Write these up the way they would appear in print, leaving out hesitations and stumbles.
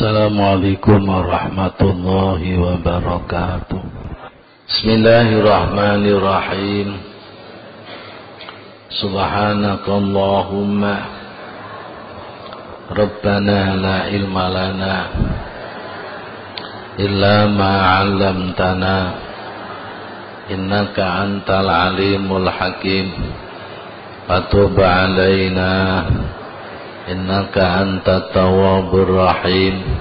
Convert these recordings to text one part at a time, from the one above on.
Assalamualaikum warahmatullahi wabarakatuh. Bismillahirrahmanirrahim. Subhanakallahumma Rabbana la ilma lana illa ma 'allamtana innaka antal alimul hakim. Fatub 'alaina innaka antat tawwabur rahim.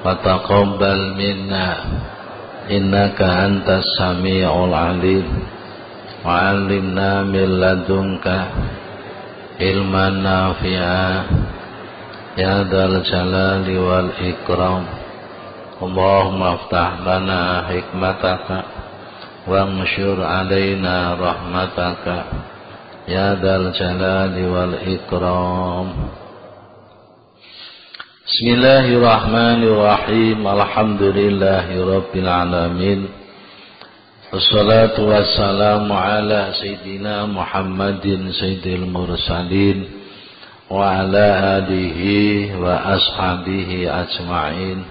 Fataqabbal minna innaka antas sami'ul alim. Wa'allimna min ladunka ilman nafi'a ya dzal jalali wal ikram. Allahumma aftah lana hikmataka wanshur alaina rahmataka ya dzal jalali wal ikram. Bismillahirrahmanirrahim. Alhamdulillahi rabbil alamin. Wassalatu wassalamu ala sayyidina Muhammadin sayyidil mursalin wa ala alihi wa ashabihi ajma'in.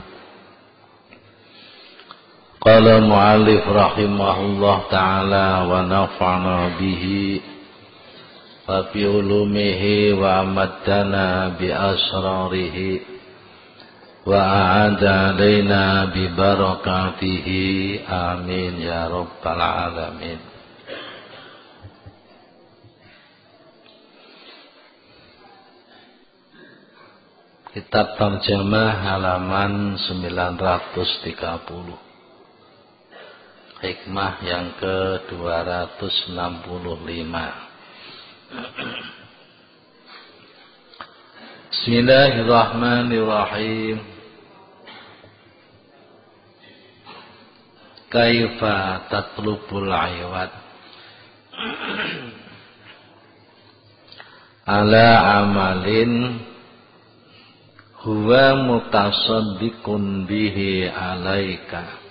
Qala mu'allif rahimahullah ta'ala wa nafa'na bihi wa bi ulumihi wa amaddana bi asrarihi wa a'ada alaina bi barakatihi. Amin ya rabbal alamin. Kitab Tarjamah halaman 930. Hikmah yang ke-265. Bismillahirrahmanirrahim. Kaifa tatlubul aywat ala amalin huwa mutasaddiqun bihi alaika.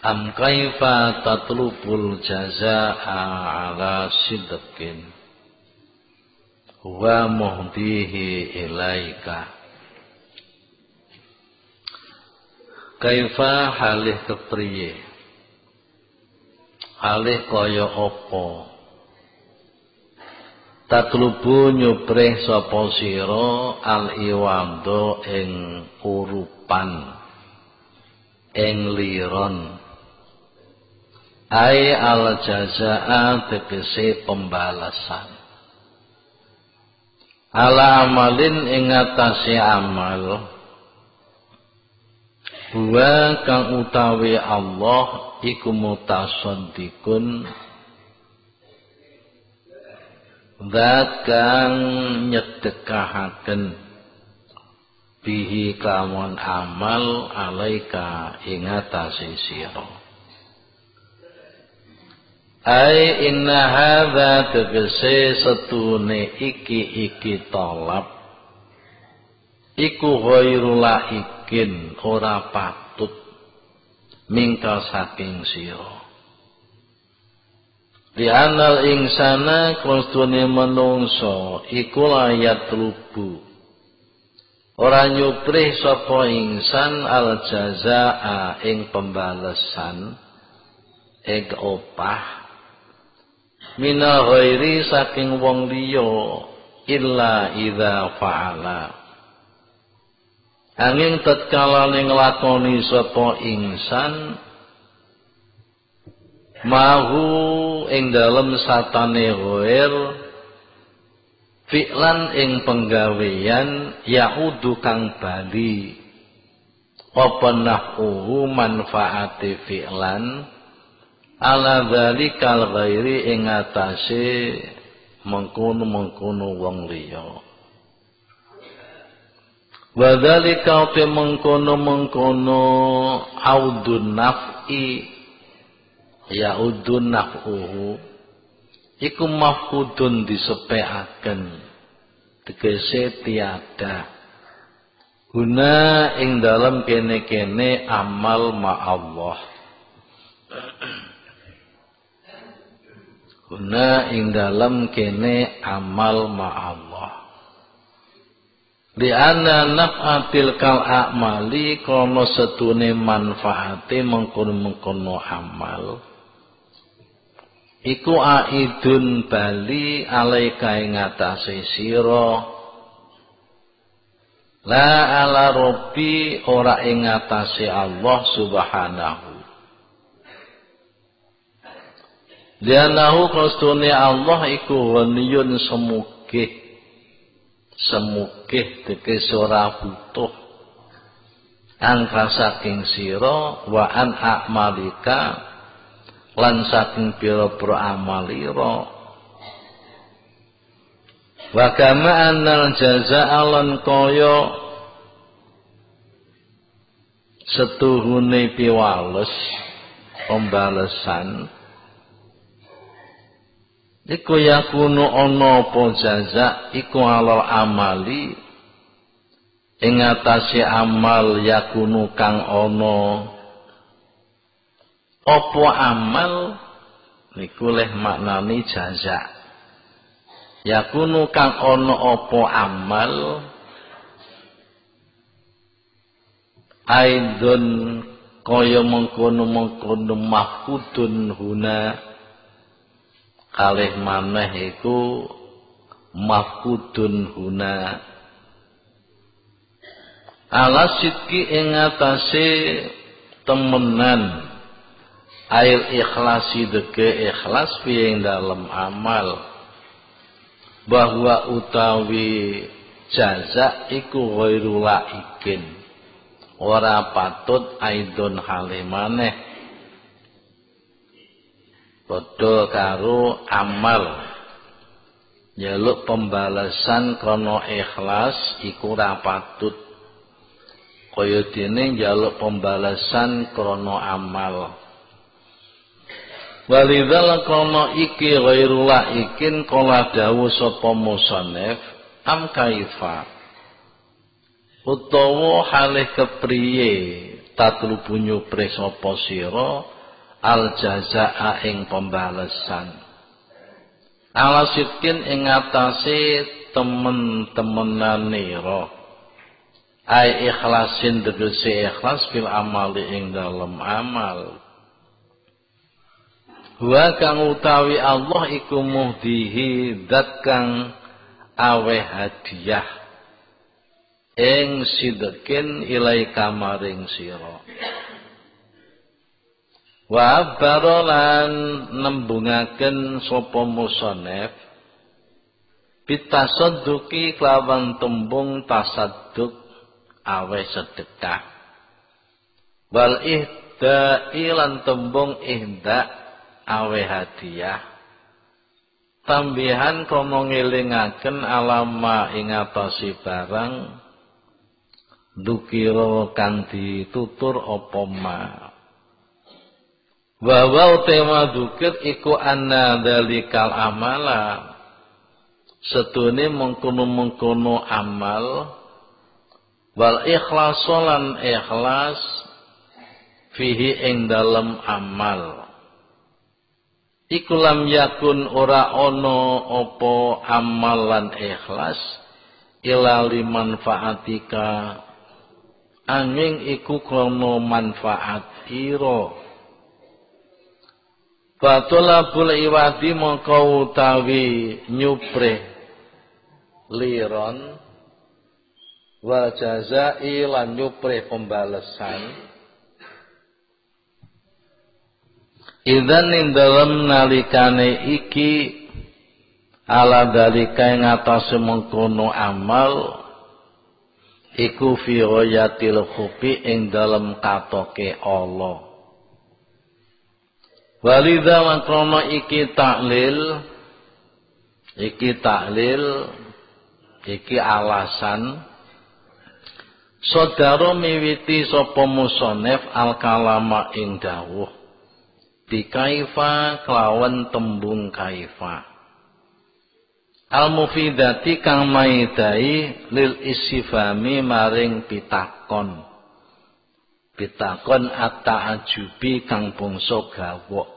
Am kaifa tatlubul jazaa'a ala sidqin huwa muhdihi ilaika. Kaifa halih kepriye, halih kaya apa, tatlubu nyuprih sapa sira al-iwando ing urupan, ing liron, ai al-jazaa tegese pembalasan, ala amalin ing atase amal, wa kang utawi Allah iku mutasaddiqun, zat kang nyedekahaken, bihi kelawan amal, alaika ing atase sira. Ai inna hadza tegese setune iki tolab iku ghairul laikin, ora patut mingka saking sira. Di anal insana konstune menungso iku layat lubu, ora nyuprih sapa insan al jazaa ing pembalasan, ing opah, mina ghairi saking wong liya, illa idza fa'ala, angin tatkala nglakoni sapa insan mahu ing dalem satane ghair, fi'lan ing penggawean, yaudu kang bali apa nahuhu manfaate fi'lan ala dzalikal ghairi ing atase mengkono wong liya. Wa dzalika te mengkono audun naf'i, yaudun naf'uhu iku mafkudun disepekaken, tegese tiada, guna ing dalam kene-kene amal ma Allah, guna ing dalam kene amal ma Allah. Li anna naf'atil kal a'mali kono setune manfaate mengkono-mengkono amal iku aidun bali alaika ing atase sira la ala rabbi ora ing atase Allah subhanahu. Lianahu kostune Allah iku ghaniyun semugih tegese ora butuh angka saking sira wa an a'malika lan saking pira-pira amalira wa kama annal jazaa'a lan kaya setuhune piwales pembalasan iku yakunu ana apa jaza iku alal amali ing atase amal yakunu kang ana apa amal niku leh maknane jaza yakunu kang ana apa amal aidun kaya mengkono-mengkono mahkudun huna kalih maneh iku mafkudun huna ala sidki ing atase temenan ail ikhlasi deke ikhlas fi ing dalem amal bahwa utawi jaza iku ghairu laikin ora patut aidon hale maneh padha karo amal njaluk pembalasan krana ikhlas iku ora patut kaya dene njaluk pembalasan krana amal walidzal krana iki ghairu laikin kala dawuh sapa musannif am kaifa utawa halih kepriye tatlubu nyupre sapa sira al jazaa ing pembalasan ala sitkin ing atase temen-temenanira ai ikhlasin tegese ikhlas fil amali ing dalem amal wa kang utawi Allah iku muhdihi zat kang awe hadiah ing sidqin ilaika maring sira wa barolan nembungaken sapa musannif bitasadduqi kelawan tembung tasadduk awe sedekah wal ihda'i lan tembung ihda awe hadiah tambihan kono ngelingaken alama ing atase barang dukira kang ditutur apa ma wa tema dukir iku anna dalikal amala setune mengkono-mengkono amal wal ikhlasolan ikhlas fihi ing dalem amal iku lam yakun ora ana apa amal lan ikhlas ila limanfaatika angin iku krana manfaat ira Fatulabul iwadi mongko utawi nyupre liron wa jazai lan nyupre pembalasan idzan ing dalem nalikane iki ala dalika ing atase mengkono amal iku fi ghayatil khufi ing dalem katoke Allah walidha makrono iki taklil iki alasan sodaro miwiti sapa musannif al kalama ing dawuh dikaifa kelawan tembung kaifa al mufidati kang maidai lil istifhami maring pitakon at-ta'ajubi kang bangsa gawok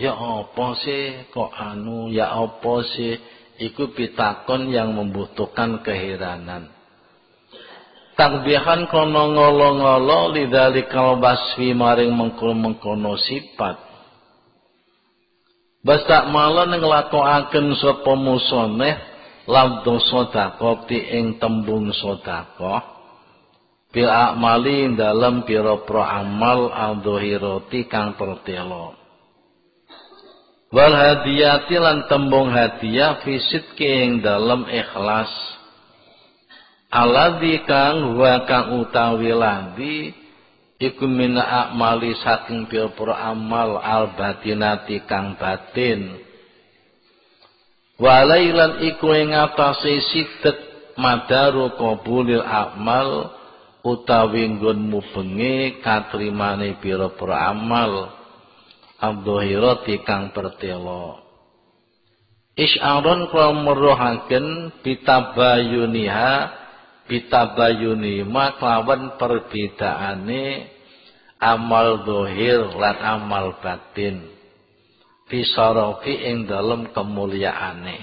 ya apa sih kok anu ya apa sih iku pitakon yang membutuhkan keheranan. Takbihan kono ngolo-ngolo lidzalikal wasfi maring mengkono sifat. Basta malah nglakokaken sapa musoneh lafdhu sedekah ing tembung sedekah bil amali dalam pira-pira amal adzuhirati kang pertelo. Wal hadiyati lan tembung hadiah fisit ing dalam ikhlas. Aladzi kang wa kang utawi ladzi iku min amali saking pira-pira amal al batinati kang batin. Walailan iku ing atase sidet madaru qabulil amal utawi nggon mubengi katrimane pira-pira amal adzuhirati kang pertelo. Isy'arun kula meruhaken bitabayuni maklawan perbedaane amal zahir lan amal batin bisarafi ing dalem kemuliaane.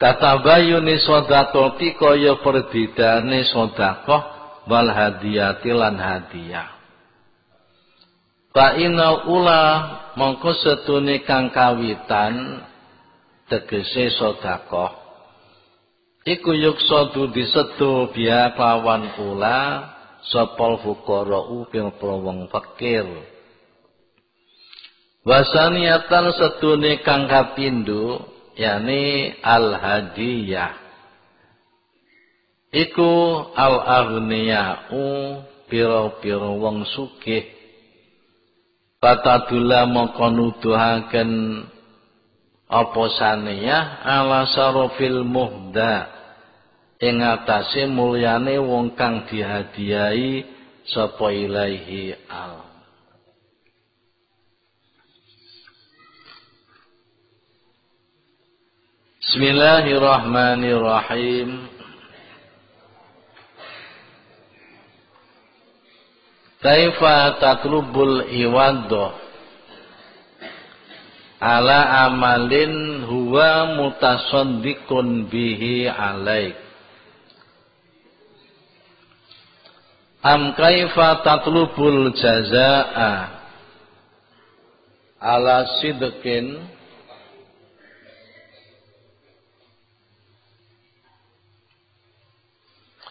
Tatabayuni sedekah kaya perbedaane sedekah wal hadiyati lan hadiah. Fa inna ula mongko setune kang kawitan tegese sedekah iku yuksadu disedo biya lawan ula sapa fuqara'u pira-pira wong fakir. Wasaniatan setune kang kapindho yani al hadiyah iku al aghniya'u pira-pira wong sugih patadula mongko nuduhaken apa saniyah ala sarofil muhda ing atase mulyane wong kang dihadiahi sapa ilaihi al. Bismillahirrahmanirrahim. Kaifa tatlubul iwaddah ala amalin huwa mutasaddiqun bihi alaik. Am kaifa tatlubul jazaa ala sidqin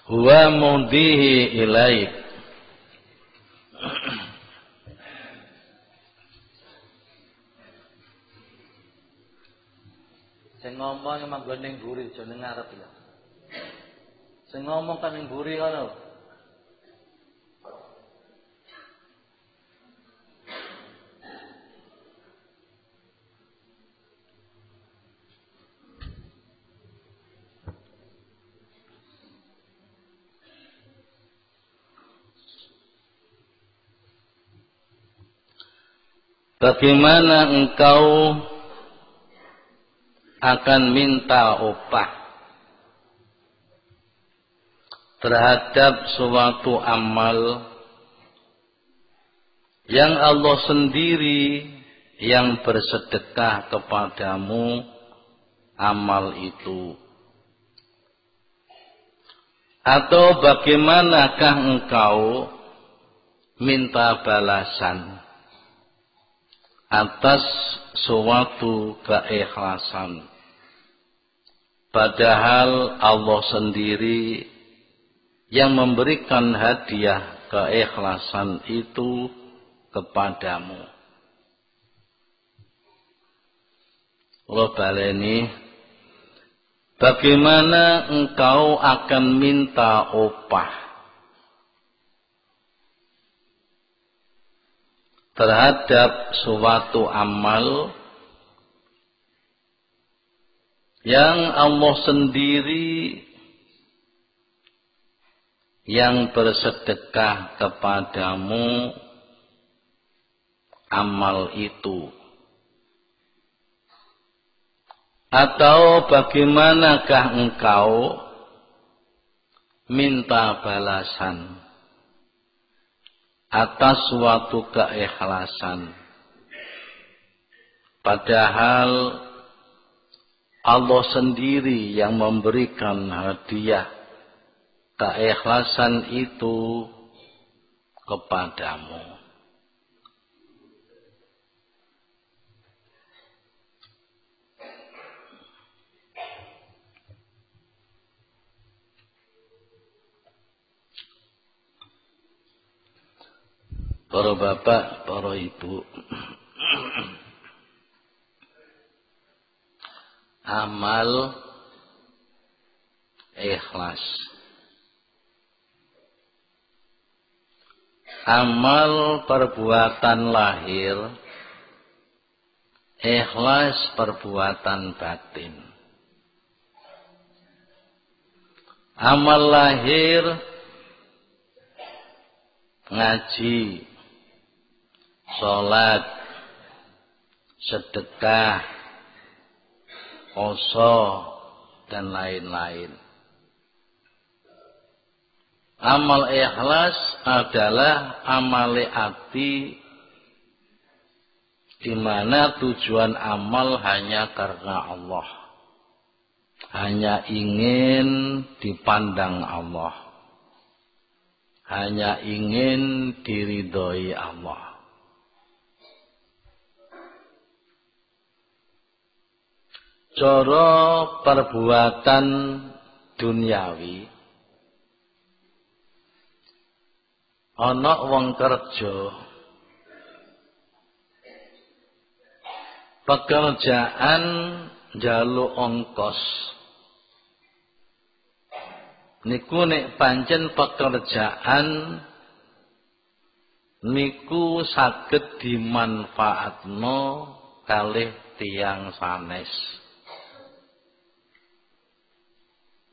huwa mudihi ilaik. Sing ngomong manggon ning mburi aja ning ngarep ya. Sing ngomong kan ning mburi ngono. Bagaimana engkau akan minta upah terhadap suatu amal yang Allah sendiri yang bersedekah kepadamu amal itu? Atau bagaimanakah engkau minta balasan atas suatu keikhlasan, padahal Allah sendiri yang memberikan hadiah keikhlasan itu kepadamu. Allah baleni, bagaimana engkau akan minta upah terhadap suatu amal yang Allah sendiri yang bersedekah kepadamu amal itu? Atau bagaimanakah engkau minta balasan atas suatu keikhlasan, padahal Allah sendiri yang memberikan hadiah keikhlasan itu kepadamu. Para bapak, para ibu, amal ikhlas. Amal perbuatan lahir, ikhlas perbuatan batin. Amal lahir, ngaji, sholat, sedekah, poso, dan lain-lain. Amal ikhlas adalah amal hati, di mana tujuan amal hanya karena Allah, hanya ingin dipandang Allah, hanya ingin diridhoi Allah. Cara perbuatan duniawi, ana wong kerja, pekerjaan njaluk ongkos. Niku nek pancen pekerjaan niku saged dimanfaatno kalih tiyang sanes.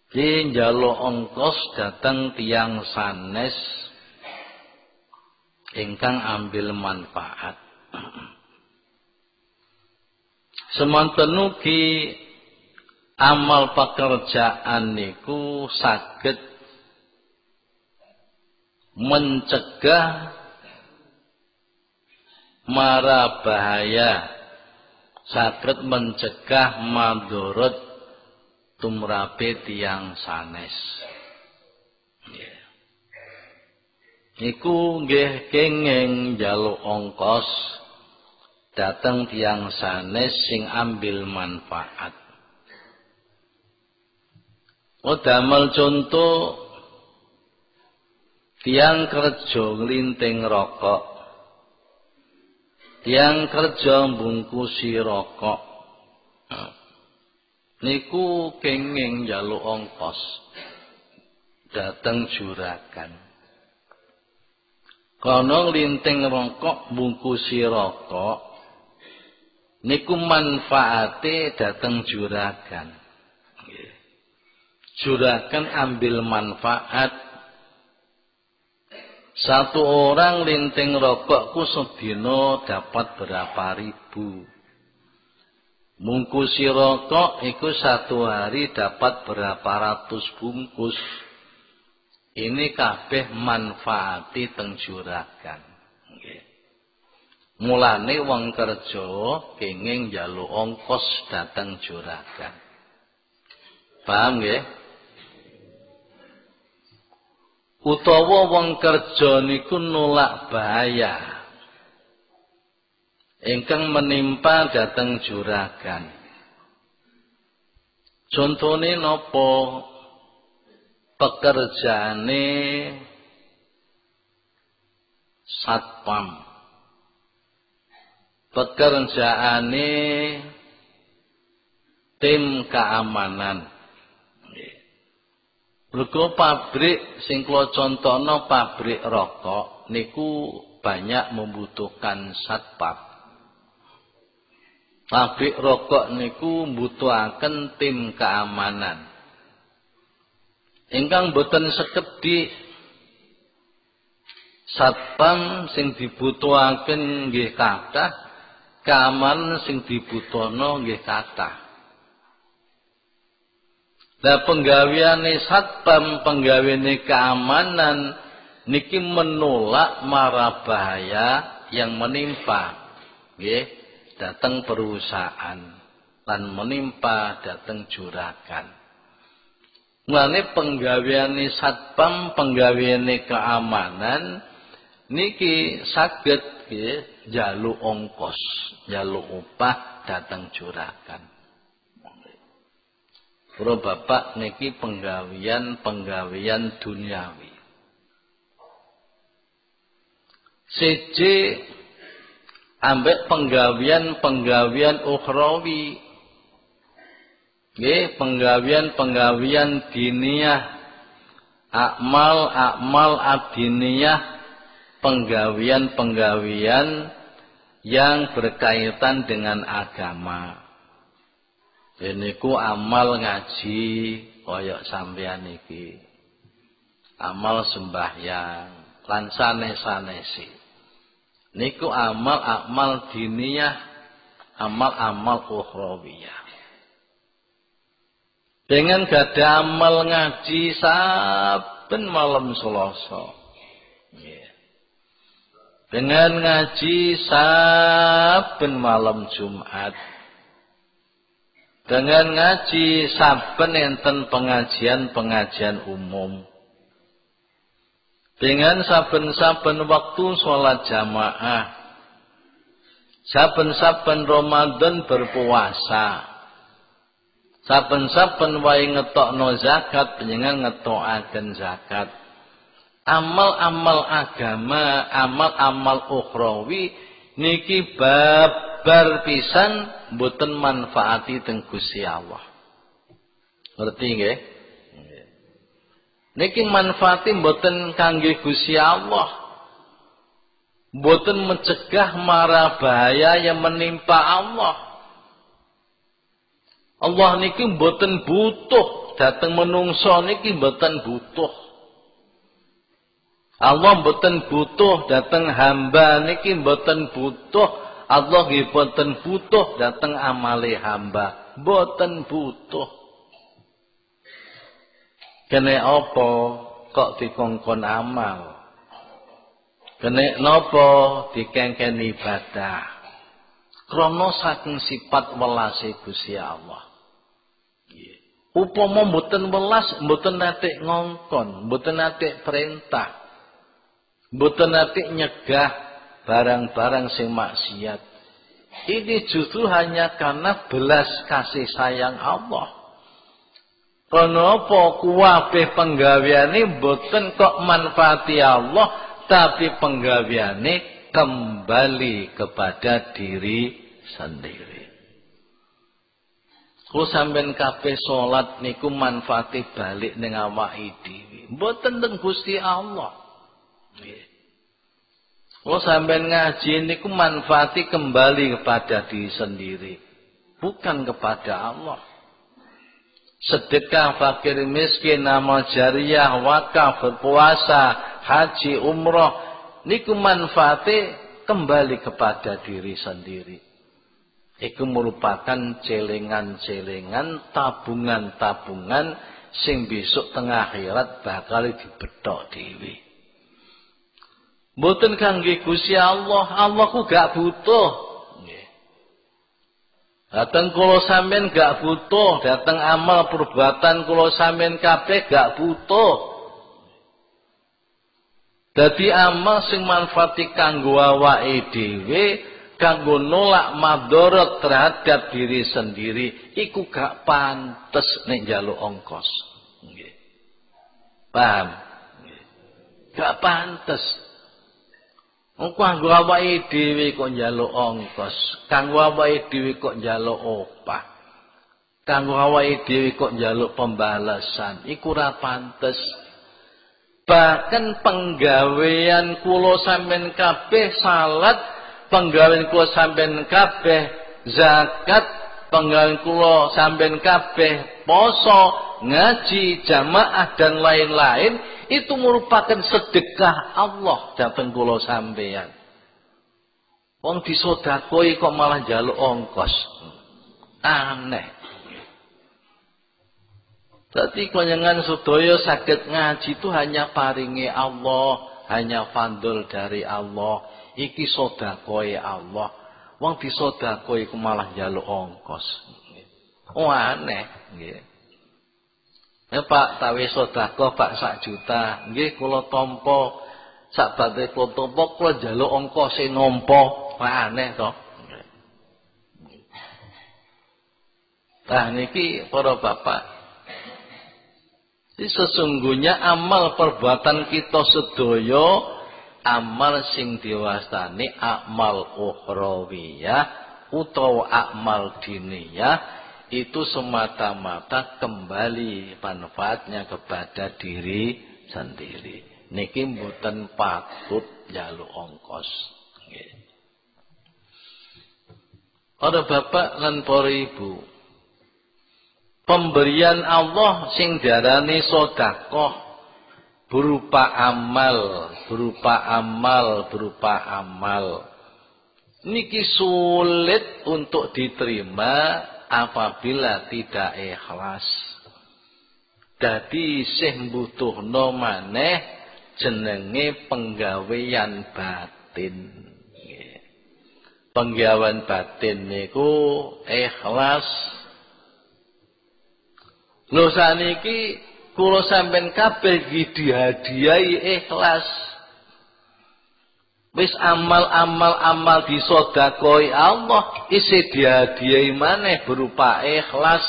Di njaluk ongkos dateng tiyang sanes ingkang ambil manfaat. Semonten ugi amal pekerjaan niku saged mencegah mara bahaya, saged mencegah madharat tumrape tiyang sanes. Niku nggih kenging njaluk ongkos dateng tiyang sanes sing ambil manfaat. Damel contoh tiyang kerja nglinting rokok, tiyang kerja mbungkusi rokok, niku kenging njaluk ongkos dateng juragan. Kono nglinting rokok, mbungkusi rokok, niku manfaate dateng juragan. Juragan ambil manfaat. Satu orang linting rokokku sedina dapat berapa ribu. Bungkusi rokok itu satu hari dapat berapa ratus bungkus. Ini kabeh manfaati teng juragan. Mulane wong kerja kenging njaluk ongkos dateng juragan. Paham nggih? Utawa wong kerja niku nolak bahaya ingkang menimpa dateng juragan. Contone napa? Pekerjaane satpam. Pekerjaane tim keamanan. Mergo pabrik sing kula contohno pabrik rokok niku banyak membutuhkan satpam. Pabrik rokok niku mbutuhaken tim keamanan. Ingkang boten sekedhik satpam sing dibutuhaken nggih kathah, keamanan sing dibutuhno nggih kathah. Lah penggaweane satpam, penggaweane keamanan niki menolak mara bahaya yang menimpa nggih dateng perusahaan. lan menimpa dhateng juragan. Mulane penggaweane satpam, penggaweane keamanan niki saged nggih njaluk ongkos, njaluk upah dhateng juragan. Para bapak niki penggawean duniawi. Siji ambek penggawean ukhrawi. Nggih, penggawean diniyah, akmal adiniyah, penggawean yang berkaitan dengan agama. Niku amal ngaji kaya sampeyan iki. Amal sembahyang lan sanes-sanesi. Niku amal diniyah, amal ukhrawiyah. Dengan gada amal ngaji saben malam Selasa. Dengan ngaji saben malam Jumat. Dengan ngaji saben enten pengajian umum. Dengan saben-saben waktu sholat jamaah. Saben-saben Ramadan berpuasa. Saben-saben wae ngetokno zakat panjenengan ngetokaken zakat. Amal-amal agama, amal-amal ukhrawi niki babar pisan mboten manfaati teng Gusti Allah. Ngerti nggih? Niki manfaati mboten kangge Gusti Allah. Mboten mencegah mara bahaya yang menimpa Allah. Allah niki mboten butuh dhateng menungso niki mboten butuh. Allah mboten butuh dhateng hamba niki mboten butuh. Allah nggih mboten butuh dhateng amale hamba, mboten butuh. Kene apa kok dikongkon amal? Kene napa dikengken ibadah? Krana saking sifat welase Gusti Allah. Upama mboten welas, mboten nate ngongkon, mboten nate perintah, mboten nate nyegah barang-barang sing maksiat. Ini justru hanya karena belas kasih sayang Allah. Kenapa kuwabeh penggaweane mboten kok manfaati Allah, tapi penggaweane kembali kepada diri sendiri. Ku sampean kabeh salat niku manfaati balik ning awake dhewe. Mboten teng Gusti Allah. Nggih. Ku sampean ngaji niku manfaati kembali kepada diri sendiri, bukan kepada Allah. Sedekah fakir miskin, amal jariyah, wakaf, berpuasa, haji, umrah niku manfaati kembali kepada diri sendiri. Iku merupakan celengan-celengan, tabungan-tabungan sing besok tengah akhirat bakal dibethok dhewe. Mboten kangge Gusti Allah, Allah ku gak butuh. Nggih. Dateng kula sampean gak butuh, dateng amal perbuatan kula sampean kabeh gak butuh. Dadi amal sing manfaati kanggo awake dhewe, kanggo nolak madharat terhadap diri sendiri, iku gak pantes nek njaluk ongkos. Nggih. Paham? Nggih. Gak pantes. Kanggo awake dhewe kok njaluk ongkos, kanggo awake dhewe kok njaluk opah, kanggo awake dhewe kok njaluk pembalasan, iku ora pantes. Bahkan penggawean kula sampean kabeh salat, penggawean kula sampean kabeh zakat, penggawean kula sampean kabeh poso, ngaji, jamaah dan lain-lain, itu merupakan sedekah Allah dateng kula sampean. Wong disodakoi kok malah njaluk ongkos. Aneh. Dadi konyangan sedaya saged ngaji itu hanya paringe Allah, hanya fadl dari Allah. Iki sedekah Allah. Wong disodakoi kok malah njaluk ongkos. Oh aneh nggih. Ya Pak, tawi sedekah Pak 1 juta. Nggih kula tampa sak badhe kula tampa kula njaluk ongkose nampa. Aneh to. Nah niki para bapak, sesungguhnya amal perbuatan kita sedaya, amal sing diwastani amal ukhrawiyah utawa amal diniyah, itu semata-mata kembali manfaatnya kepada diri sendiri. Niki mboten patut njaluk ongkos. Nggih. Para bapak lan para ibu, pemberian Allah sing diarani sedekah berupa amal. Niki sulit untuk diterima apabila tidak ikhlas. Dadi sing mbutuhno maneh jenenge penggawean batin. Penggawean batin niku ikhlas. Lho saniki kula sampean kabeh iki dihadiahi ikhlas. Wis amal disedekahi Allah isih dihadiahi maneh berupa ikhlas.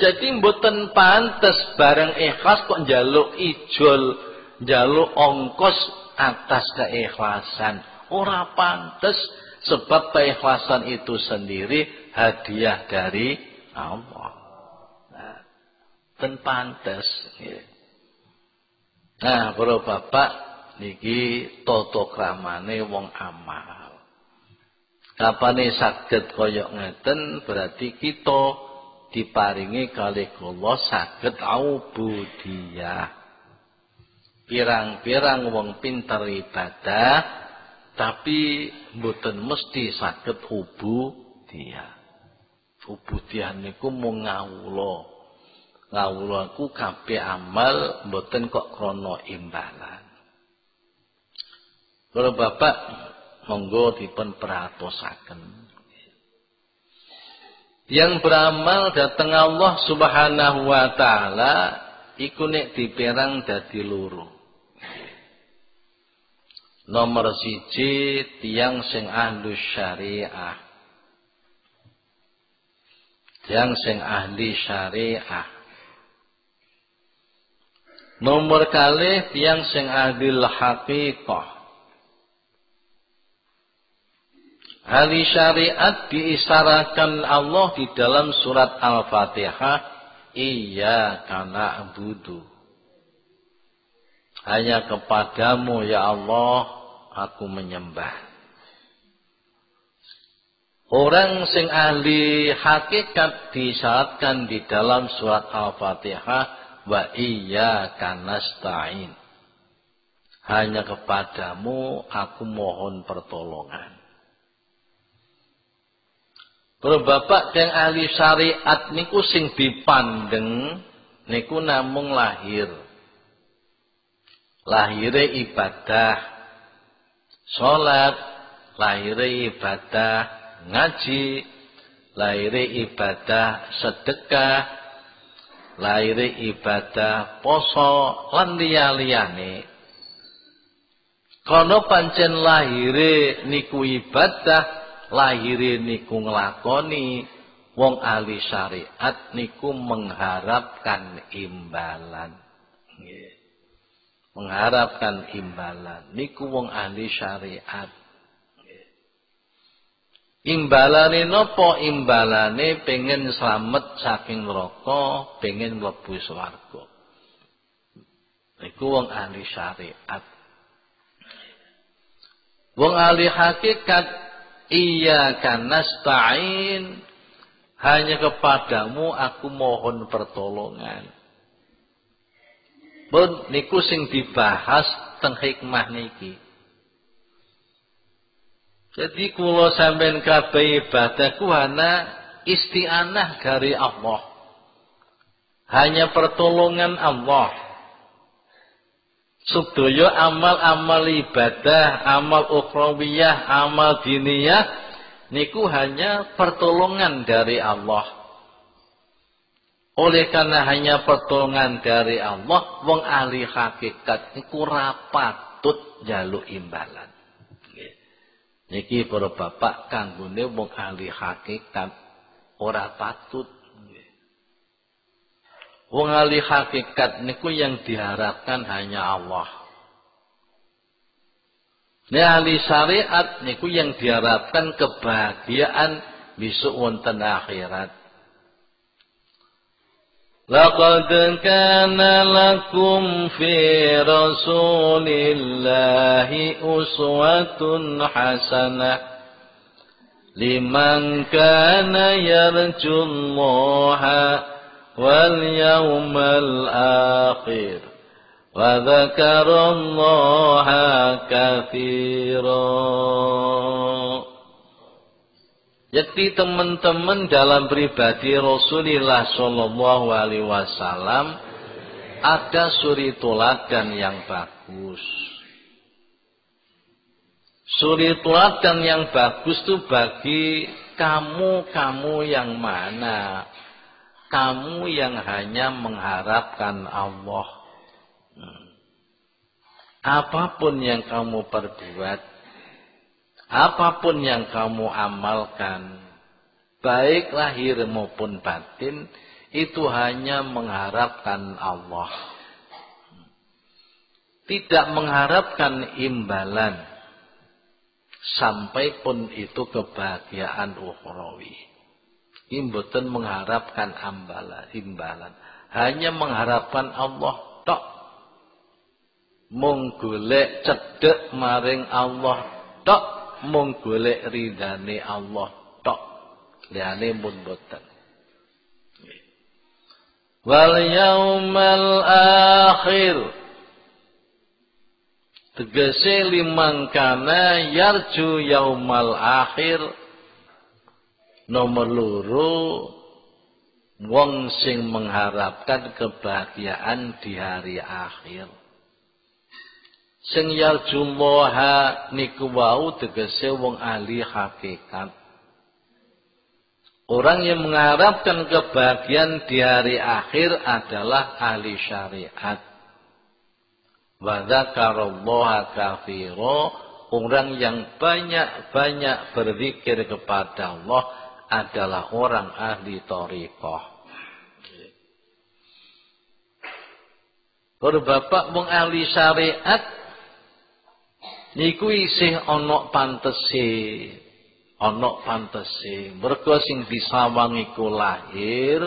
Jadi mboten pantes bareng ikhlas kok njaluk ijol, njaluk ongkos atas keikhlasan. Ora pantes sebab keikhlasan itu sendiri hadiah dari Allah. Dan pantes. Nah, para bapak niki tata kramane wong amal. Kapane saged kaya ngeten berarti kita diparingi kalih Allah saged ubudiyah. Pirang-pirang wong pinter ibadah tapi mboten mesti saged ubudiyah. Ubudiyah niku mung ngawula. Ngawula ku kabeh amal mboten kok krana imbalan. Kalau bapak monggo dipun perhatosaken. Yang beramal dateng Allah Subhanahu wa taala iku nek diperang dadi loro. Nomor 1 tiyang sing ahli syariah. Tiyang sing ahli syariah. Nomor kalih tiyang sing ahli haqiqah. Ahli syariat diisyaratkan Allah di dalam surat Al-Fatihah, Iyyaka na'budu. Hanya kepadamu ya Allah aku menyembah. Orang sing ahli hakikat disyaratkan di dalam surat Al-Fatihah, wa iyyaka nasta'in. Hanya kepadamu aku mohon pertolongan. Kalau bapak yang ahli syariat niku sing dipandeng niku namung lahir. Lahire ibadah salat, lahire ibadah ngaji, lahire ibadah sedekah, lahire ibadah poso lan liya-liyane. Kono pancen lahire niku ibadah, lahire niku nglakoni, wong ahli syariat niku mengharapkan imbalan. Nggih. Mengharapkan imbalan niku wong ahli syariat. Nggih. Imbalane napa? Imbalane pengen slamet saking neraka, pengen mlebu swarga. Niku wong ahli syariat. Wong ahli hakikat, Iyyaka nasta'in, hanya kepadamu aku mohon pertolongan. Pun niku sing dibahas teng hikmah niki. Jadi kula sampean kabeh ibadahku hanya isti'anah dari Allah. Hanya pertolongan Allah. Sedaya amal-amal ibadah, amal ukhrawiyah, amal diniyah niku hanya pertolongan dari Allah. Oleh karena hanya pertolongan dari Allah, wong ahli hakikat iku ora patut njaluk imbalan. Nggih. Niki para bapak kanggone wong ahli hakikat ora patut. Nggih. Wong ahli hakikat niku yang diharapkan hanya Allah. Ahli syariat niku yang diharapkan kebahagiaan besok wonten akhirat. Laqad kana lakum fi Rasulillahi uswatun hasanah liman kana yarjullaha wal yawmal akhir wa dzakarallaha katsiran. Jadi teman-teman dalam pribadi Rasulullah Shallallahu Alaihi Wasallam ada suri teladan yang bagus. Suri teladan yang bagus itu bagi kamu yang mana? Kamu yang hanya mengharapkan Allah. Apapun yang kamu perbuat, apapun yang kamu amalkan, baik lahir maupun batin, itu hanya mengharapkan Allah. Tidak mengharapkan imbalan, sampai pun itu kebahagiaan ukhrawi. Mboten mengharapkan imbalan, hanya mengharapkan Allah tok. Mung golek cedhek maring Allah tok. Mung golek ridane Allah tok, liyane mun boten. Wal yaumal akhir, tegese liman kana yarju yaumal akhir, nomor loro wong sing mengharapkan kebahagiaan di hari akhir. Sing yarjullaha niku wau tegese wong ahli hakikat. Orang yang mengharapkan kebahagiaan di hari akhir adalah ahli syariat. Wa dzakarallaha katsira, orang yang banyak-banyak berzikir kepada Allah adalah orang ahli thariqah. Para bapak wong ahli syariat niku isih ana pantese, mergo sing disawang iku lahir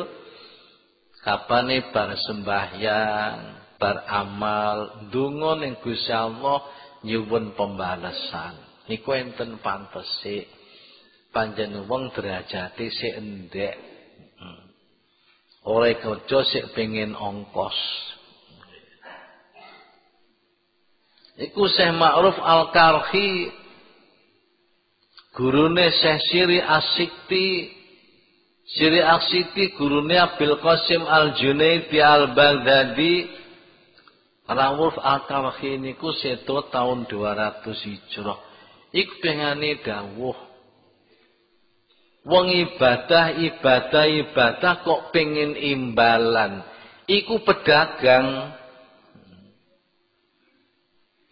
kapane bar sembahyang, bar amal, ndonga ning Gusti Allah nyuwun pembalasan. Niku enten pantese. Panjenengan wong derajate sik endhek. Oleh kerja sik pengen ongkos. Iku Syekh Ma'ruf Al-Karhi, gurune Syekh Siri As-Sikti. Siri As-Sikti gurune Abil Qasim Al-Junaidi Al-Baghdadi. Ma'ruf Al-Karhi niku seto tahun 200 Hijrah. Iku pengane dawuh, wong ibadah kok pengen imbalan. Iku pedagang.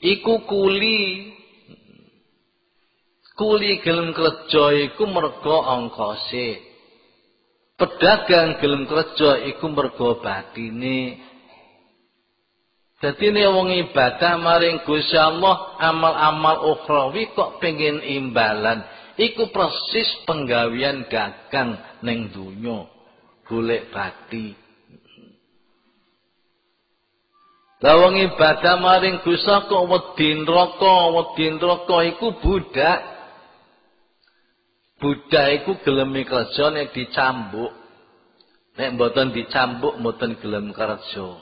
Iku kuli gelem kerja iku mergo ongkose. Pedagang gelem kerja iku mergo batine. Dadi nek wong ibadah maring Gusti Allah, amal-amal ukhrawi kok pengen imbalan. Iku persis penggawean dagang ning donya, golek bati. Lah wong ibadah maring Gusti kok wedi neraka iku budak. Budak iku gelem kerja nek dicambuk. Nek mboten dicambuk mboten gelem kerja.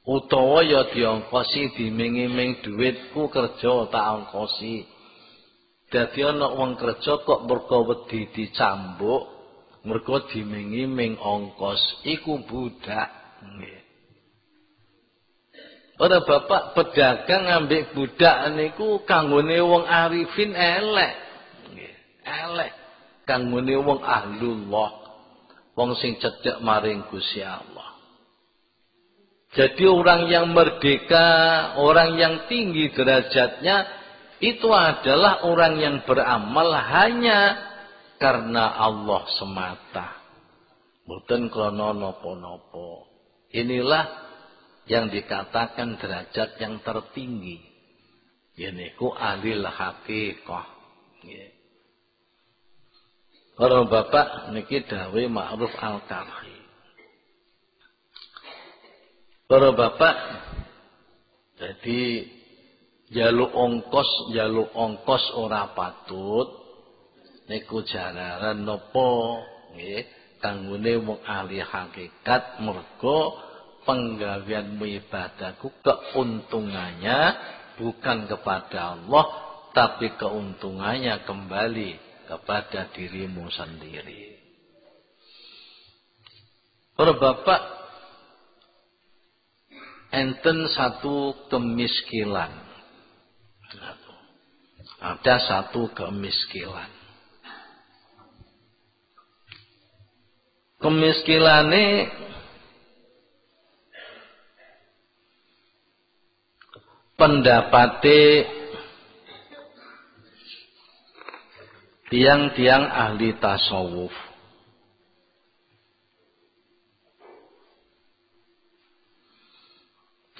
Utawa ya diongkosi diming-iming dhuwitku kerja tak ongkosi. Dadi ana wong kerja kok mergo wedi dicambuk, mergo diming-iming ongkos, iku budak. Nggih. Ora bapak pedagang ambek budak niku kanggone wong arifin elek. Nggih, elek. Kanggone wong ahlullah. wong sing cedhek maring Gusti Allah. Jadi orang yang merdeka, orang yang tinggi derajatnya, itu adalah orang yang beramal hanya karena Allah semata. Mboten krana napa-napa. Inilah yang dikatakan derajat yang tertinggi. Yaiku alil hakikah. Para bapak niki dawuh Ma'ruf Al-Karhi. Para bapak, jadi jaluk ongkos ora patut niku jalaran napa nggih kanggone wong ahli hakikat mergo penggaweanmu ibadahku keuntungannya bukan kepada Allah tapi keuntungannya kembali kepada dirimu sendiri. Para bapak, enten satu kemiskinan. Ada satu kemiskinan. Kemiskinane pendapate tiang-tiang ahli tasawuf.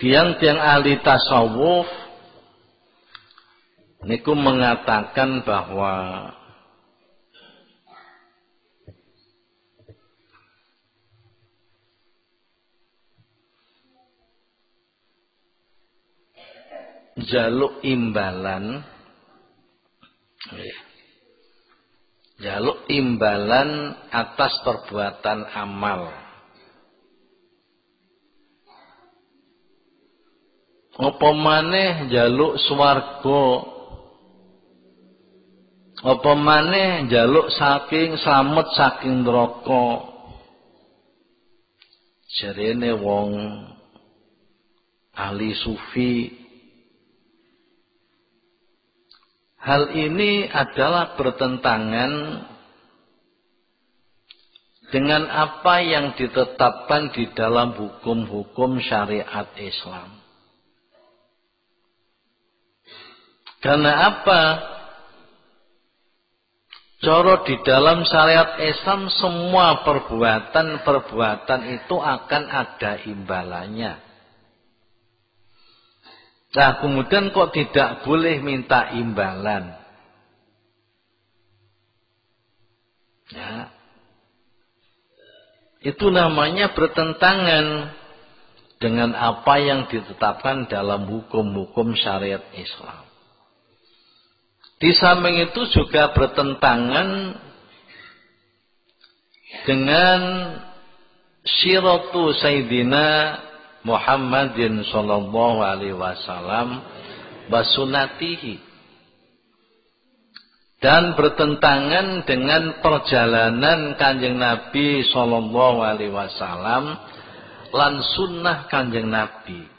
Tiang-tiang ahli tasawuf niku mengatakan bahwa jaluk imbalan atas perbuatan amal. Apa maneh jaluk swarga, apa maneh jaluk saking slamet saking neraka. Jarene wong ahli sufi, hal ini adalah bertentangan dengan apa yang ditetapkan di dalam hukum-hukum syariat Islam. Karena apa? Coro di dalam syariat Islam semua perbuatan itu akan ada imbalannya. Nah, kemudian kok tidak boleh minta imbalan? Ya. Itu namanya bertentangan dengan apa yang ditetapkan dalam hukum-hukum syariat Islam. Di samping itu juga bertentangan dengan syiratu Sayyidina Muhammadin sallallahu alaihi wasallam wa sunnatihi, dan bertentangan dengan perjalanan Kanjeng Nabi sallallahu alaihi wasallam lan sunnah Kanjeng Nabi.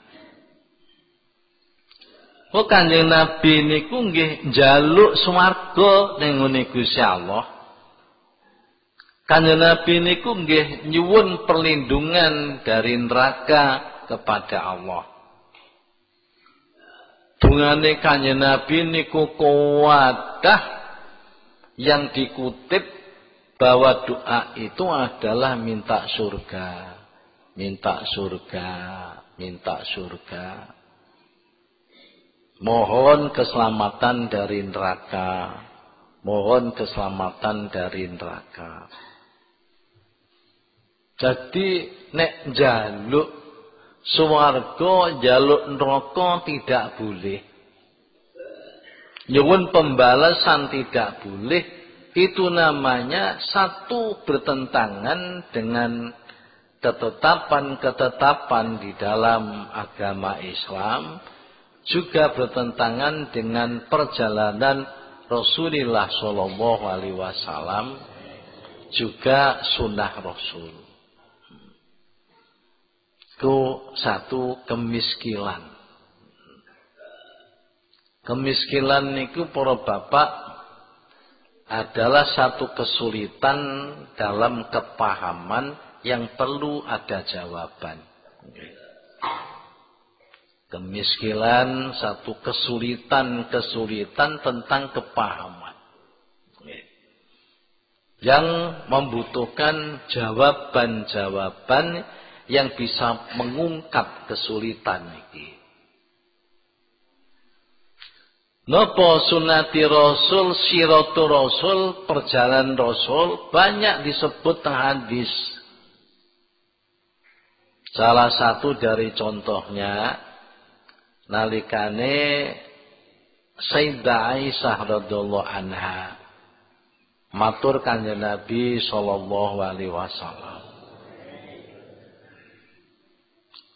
Oh, Kanjeng Nabi niku nggih njaluk swarga ning ngene Gusti Allah. Kanjeng Nabi niku nggih nyuwun perlindungan dari neraka kepada Allah. Dungane Kanjeng Nabi niku kuwadah yang dikutip bahwa doa itu adalah minta surga, minta surga, minta surga. Mohon keselamatan dari neraka. Mohon keselamatan dari neraka. Jadi nek jaluk swarga, jaluk neraka tidak boleh. Nyuwun pembalasan tidak boleh. Itu namanya satu bertentangan dengan ketetapan-ketetapan di dalam agama Islam, juga bertentangan dengan perjalanan Rasulullah Shallallahu Alaihi Wasallam, juga sunnah Rasul. Itu satu kemiskinan. Kemiskinan niku para bapak adalah satu kesulitan dalam kepahaman yang perlu ada jawaban. Kemiskinan satu kesulitan tentang kepahaman yang membutuhkan jawaban-jawaban yang bisa mengungkap kesulitan ini. Napa sunati Rasul, siratul Rasul, perjalanan Rasul banyak disebut hadis. Salah satu dari contohnya nalikane Sayyidah Aisyah radhiyallahu anha matur kanjeng Nabi sallallahu alaihi wasallam.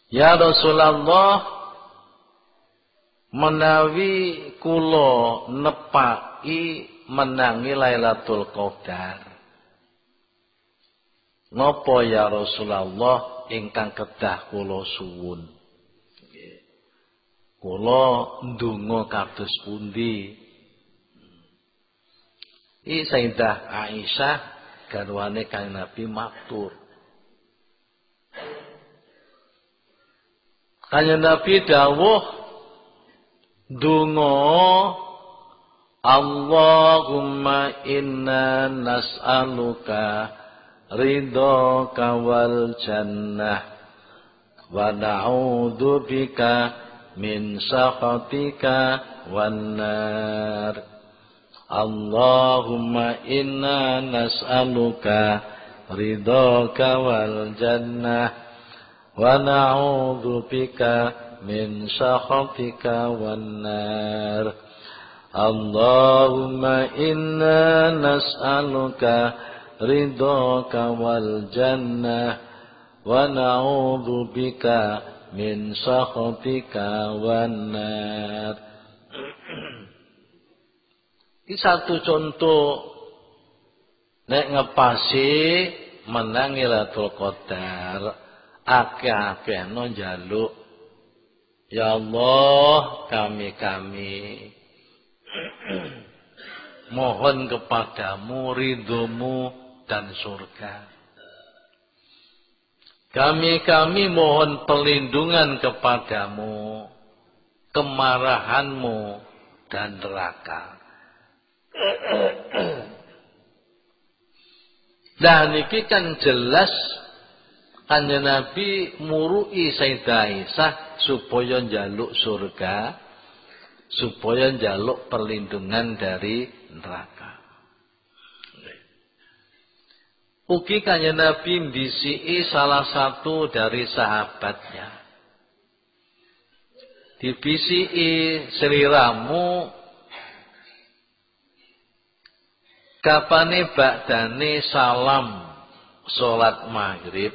Ya Rasulullah, menawi kula nepaki menangi Lailatul Qadar, napa ya Rasulullah ingkang kedah kula suwun? Kula ndonga kados pundi? Iki Sayyidah Aisyah garwane Kanjeng Nabi matur. Kanjeng Nabi dawuh, donga Allahumma inna nas'aluka ridhaka wal jannah wa na'udzu bika min sakhatika wan nar. Allahumma inna nas'aluka ridhaka wal jannah wa na'udzu bika min sakhatika wan nar. Allahumma inna nas'aluka ridhaka wal jannah wa na'udzu bika min sakhatika wan nar. Ini satu contoh nek ngepasi menang Lailatul Qadar akeh-akeh no njaluk, ya Allah kami mohon kepadamu ridhomu dan surga. Kami mohon perlindungan kepadamu, kemarahanmu dan neraka. Dan ini kan jelas Kanjeng Nabi murui Sayyidah Aisyah supaya njaluk surga, supaya njaluk perlindungan dari neraka. Ugi Kanjeng Nabi ndisiki salah satu dari sahabatnya. Dibisiki, sliramu kapane bakdane salam salat maghrib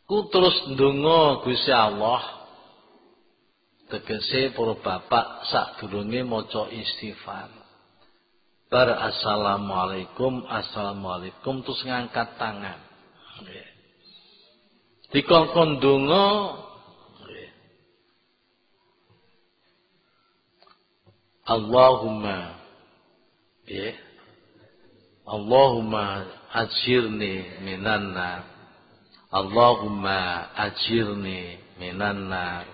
ku terus ndonga Gusti Allah, tegese para bapak sadurunge maca istighfar bar assalamualaikum terus ngangkat tangan dikongkon ndonga Allahumma ajirni minan nar, Allahumma ajirni minan nar,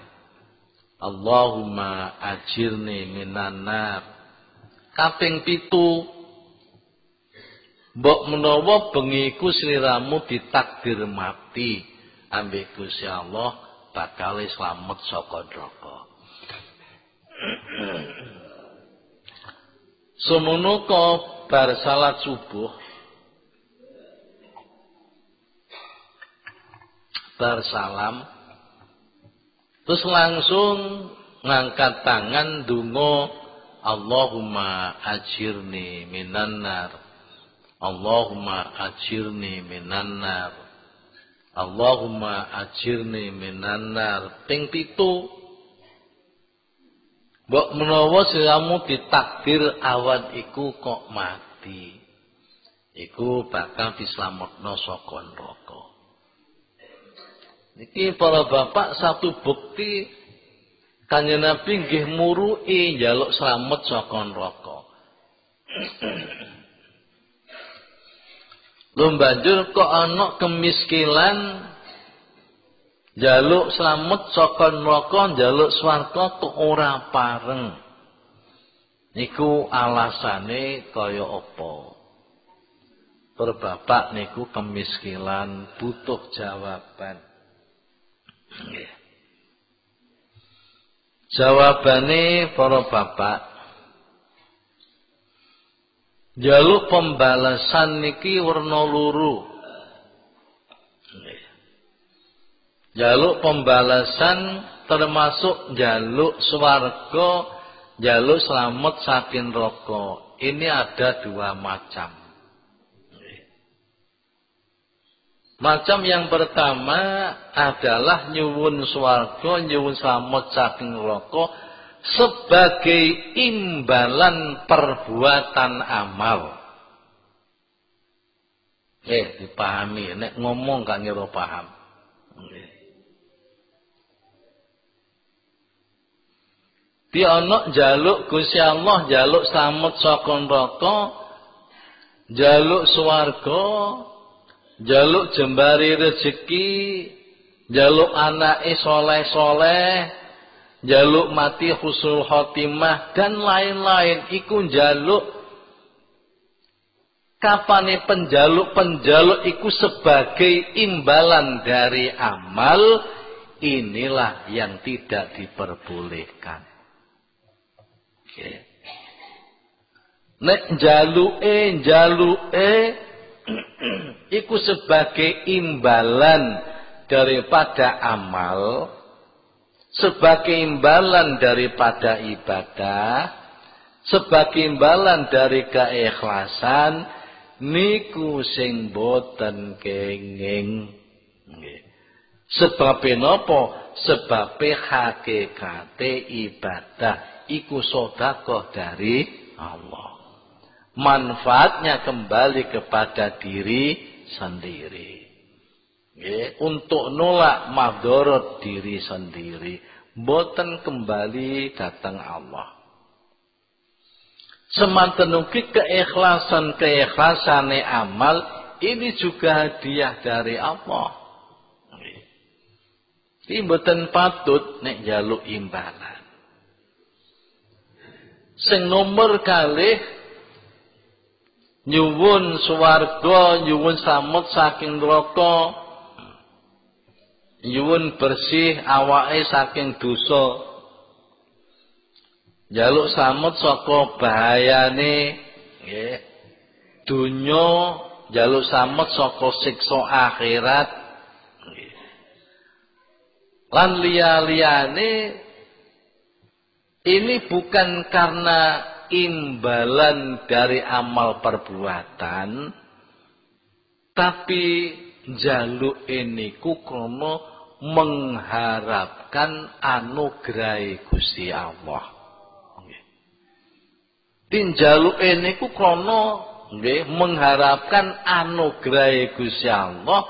Allahumma ajirni minan nar. Kaping 7, mbok menawa bengi iku sliramu ditakdir mati ambek Gusti Allah bakal slamet saka neraka. Semono bar salat subuh, bar salam, terus langsung ngangkat tangan donga Allahumma ajirni minan nar, Allahumma ajirni minan nar, Allahumma ajirni minan nar. Ping 7, mbok menawa sliramu ditakdir awan iku kok mati, iku bakal dislametno saka neraka. Niki para bapak satu bukti Kanjeng Nabi nggih murui njaluk slamet saka neraka. Lho banjur kok ana kemiskinan njaluk slamet saka neraka, njaluk swarga kok ora pareng. Niku alasane kaya apa? Berbapak niku kemiskinan butuh jawaban. Nggih. Jawabane para bapak, njaluk pembalasan niki werna loro. Njaluk pembalasan termasuk njaluk swarga, njaluk slamet saking neraka. Ini ada dua macam. Macam yang pertama adalah nyuwun swarga, nyuwun slamet saking neraka sebagai imbalan perbuatan amal. Dipahami, nek ngomong gak ngira paham. Di ana njaluk Gusti Allah, njaluk slamet saka neraka, njaluk swarga, njaluk jembari rezeki, njaluk anake soleh-soleh, njaluk mati husnul khotimah dan lain-lain. Iku njaluk kapane penjaluk iku sebagai imbalan dari amal, inilah yang tidak diperbolehkan. Nek njaluke iku sebagai imbalan daripada amal, sebagai imbalan daripada ibadah, sebagai imbalan dari keikhlasan, niku sing boten kenging. Sebab napa? Sebab hakikate ibadah iku sedekah dari Allah. Manfaatnya kembali kepada diri sendiri. Untuk nolak madharat diri sendiri, boten kembali datang Allah. Semanten ugi keikhlasan-keikhlasan amal ini juga hadiah dari Allah. Ini boten patut nek njaluk imbalan. Sing nomor kalih nyuwun swarga, nyuwun slamet saking neraka, nyuwun bersih awake saking dosa, njaluk slamet saka bahayane donya, njaluk slamet saka siksa akhirat lan liya-liyane. Ini bukan karena imbalan dari amal perbuatan, tapi njaluk niku krana mengharapkan anugerah Gusti Allah. Njaluke niku krana mengharapkan anugerah Gusti Allah,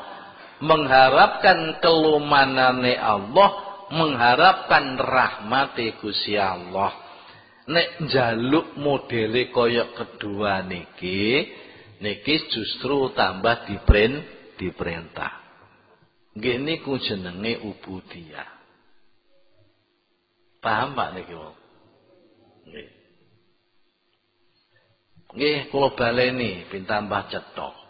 mengharapkan kelumanane Allah, mengharapkan rahmati Gusti Allah. Nek njaluk modele kaya kedua niki justru tambah diperintah. Nggih niku jenenge ubudiyah. Paham Pak niki? Nggih. Nggih kula baleni ben tambah cetha.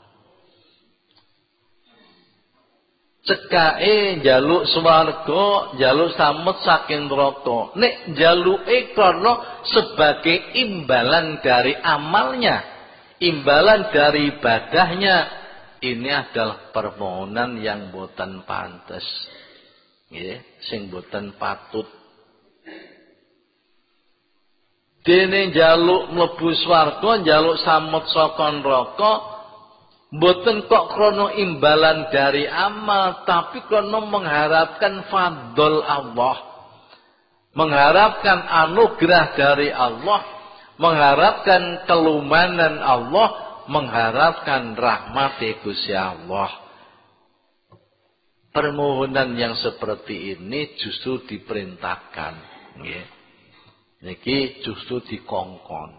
Cekake njaluk swarga, njaluk slamet saking neraka. Nek njaluke karena sebagai imbalan dari amalnya, imbalan dari ibadahnya, ini adalah permohonan yang boten pantes. Nggih, sing boten patut. Dene njaluk mlebu swarga, njaluk slamet saka neraka, mboten kok krono imbalan dari amal, tapi krono mengharapkan fadl Allah, mengharapkan anugerah dari Allah, mengharapkan kelumanan Allah, mengharapkan rahmat Gusti Allah. Permohonan yang seperti ini justru diperintahkan, nggih. Niki justru dikongkon.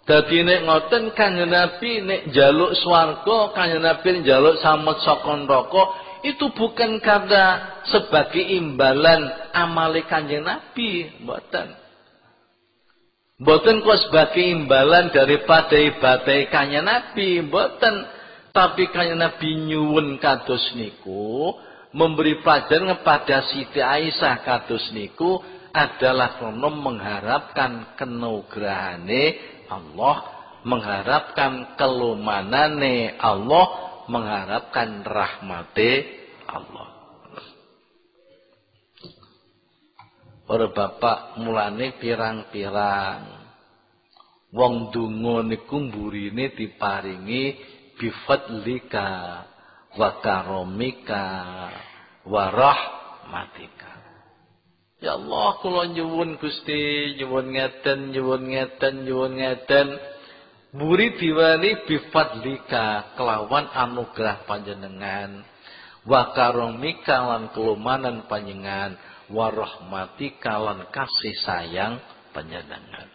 Dadi nek ngoten Kanjeng Nabi nek njaluk swarga, Kanjeng Nabi njaluk slamet saka neraka, itu bukan karena sebagai imbalan amale Kanjeng Nabi, mboten. Mboten kok sebagai imbalan daripada ibadah Kanjeng Nabi, mboten. Tapi Kanjeng Nabi nyuwun kados niku, memberi pelajaran kepada Siti Aisyah kados niku adalah karena mengharapkan kenugrahane Allah, mengharapkan kelumanane Allah, mengharapkan rahmate Allah. Para bapak mulane pirang-pirang wong donga niku mburine diparingi bifadlika wa karomika wa rahmatika. Ya Allah, kula nyuwun Gusti, nyuwun ngeten, nyuwun ngeten, nyuwun ngeten. Muri diwani bifadlika kelawan anugerah panjenengan, wa karomika lan kelumanan panjenengan, wa rahmatika lan kasih sayang panjenengan.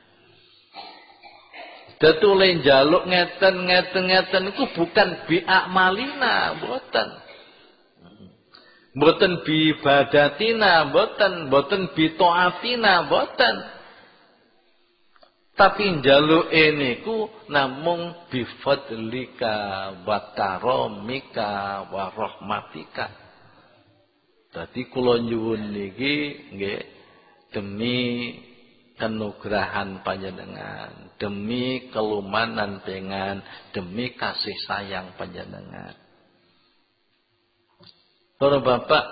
Datule njaluk ngeten iku bukan bi'amalina, mboten. Mboten bi ibadatina, mboten bi taatina, mboten. Tapi njaluke niku namung bi fadlika wa karomika wa rahmatika. Dadi kula nyuwun niki nggih demi kenugrahan panjenengan, demi kelumanan panjenengan, demi kasih sayang panjenengan. Para bapak,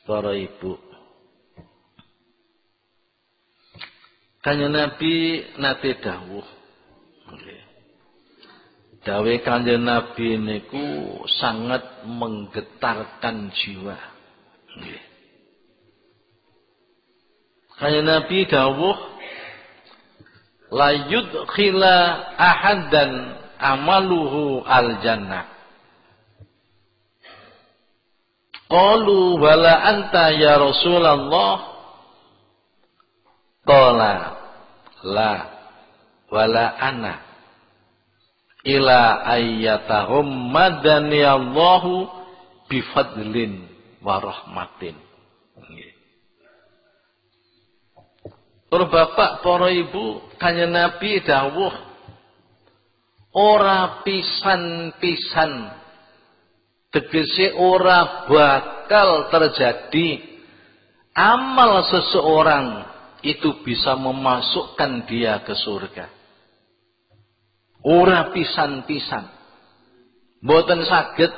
para ibu, Kanjeng Nabi nate dawuh. Dawuh Kanjeng Nabi niku sangat menggetarkan jiwa. Kanjeng Nabi dawuh, la yudkhila ahadan amaluhu al-jannah. Qalu wala anta ya Rasulullah. Qala la wala ana ila ayyatahum madani Allahu bifadlin wa rahmatin. Para bapak, para ibu, Kanjeng Nabi dawuh ora pisan-pisan, tegese ora bakal terjadi amal seseorang itu bisa memasukkan dia ke surga. Ora pisan-pisan. Mboten saged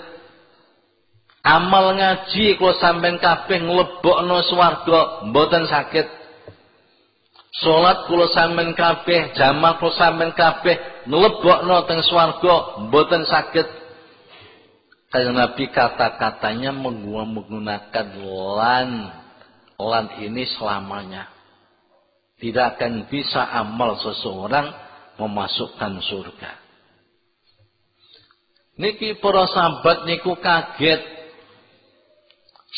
amal ngaji kula sampean kabeh nglebokno swarga, mboten saged. Salat kula sampean kabeh, jamaah kula sampean kabeh nglebokno teng swarga, mboten saged. Kanjeng Nabi kata-katanya menggunakan lan ini selamanya. Tidak akan bisa amal seseorang memasukkan surga. Niki para sahabat niku kaget.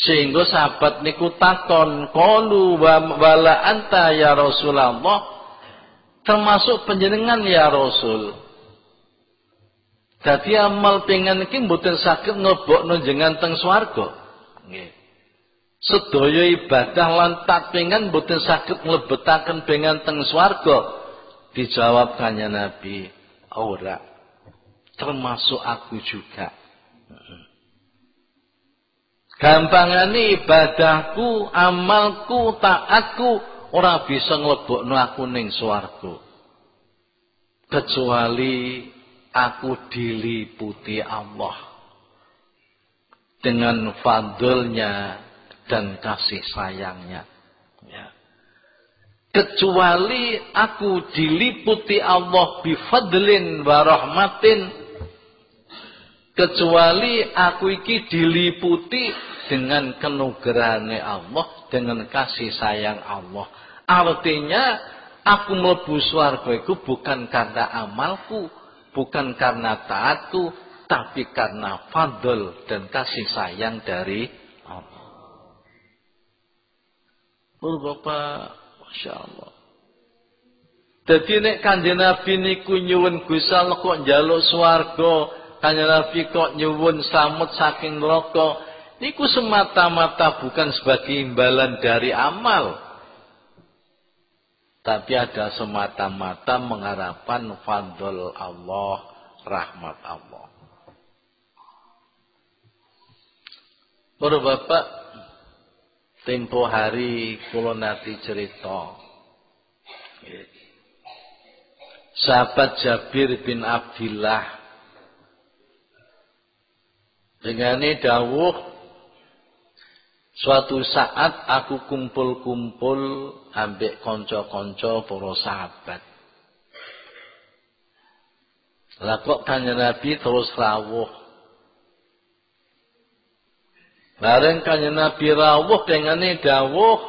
Sehingga sahabat niku takon, qalu wala anta ya Rasulullah, termasuk panjenengan ya Rasul. Dadi amal pengen iki mboten saged nglebokno njenengan teng swarga. Nggih. Sedaya ibadah lan tatpengan mboten saged mlebetaken pengen teng swarga. Dijawab Kanjeng Nabi, ora. Termasuk aku juga. Gampangane ibadahku, amalku, taatku ora bisa nglebokno aku ning swarga. Kecuali aku diliputi Allah dengan fadlnya dan kasih sayangnya. Ya. Kecuali aku diliputi Allah bifadlin wa rahmatin. Kecuali aku iki diliputi dengan kenugrahannya Allah, dengan kasih sayang Allah. Artinya aku mlebu swarga iku bukan karena amalku, bukan karena taatku, tapi karena fadl dan kasih sayang dari Allah. Bapak, Masya Allah. Dadi nek Kanjeng Nabi niku nyuwun Gusti Allah kok njaluk swarga, Kanjeng Nabi kok nyuwun slamet saking neraka, niku semata-mata bukan sebagai imbalan dari amal. Tapi ada semata-mata mengharapkan fadl Allah, rahmat Allah. Para bapak, tempo hari kula nate cerita. Sahabat Jabir bin Abdillah dengane dawuh, suatu saat aku kumpul-kumpul ambek kanca-kanca para sahabat. Lah kok Kanjeng Nabi terus rawuh. Bareng Kanjeng Nabi rawuh dengane dawuh,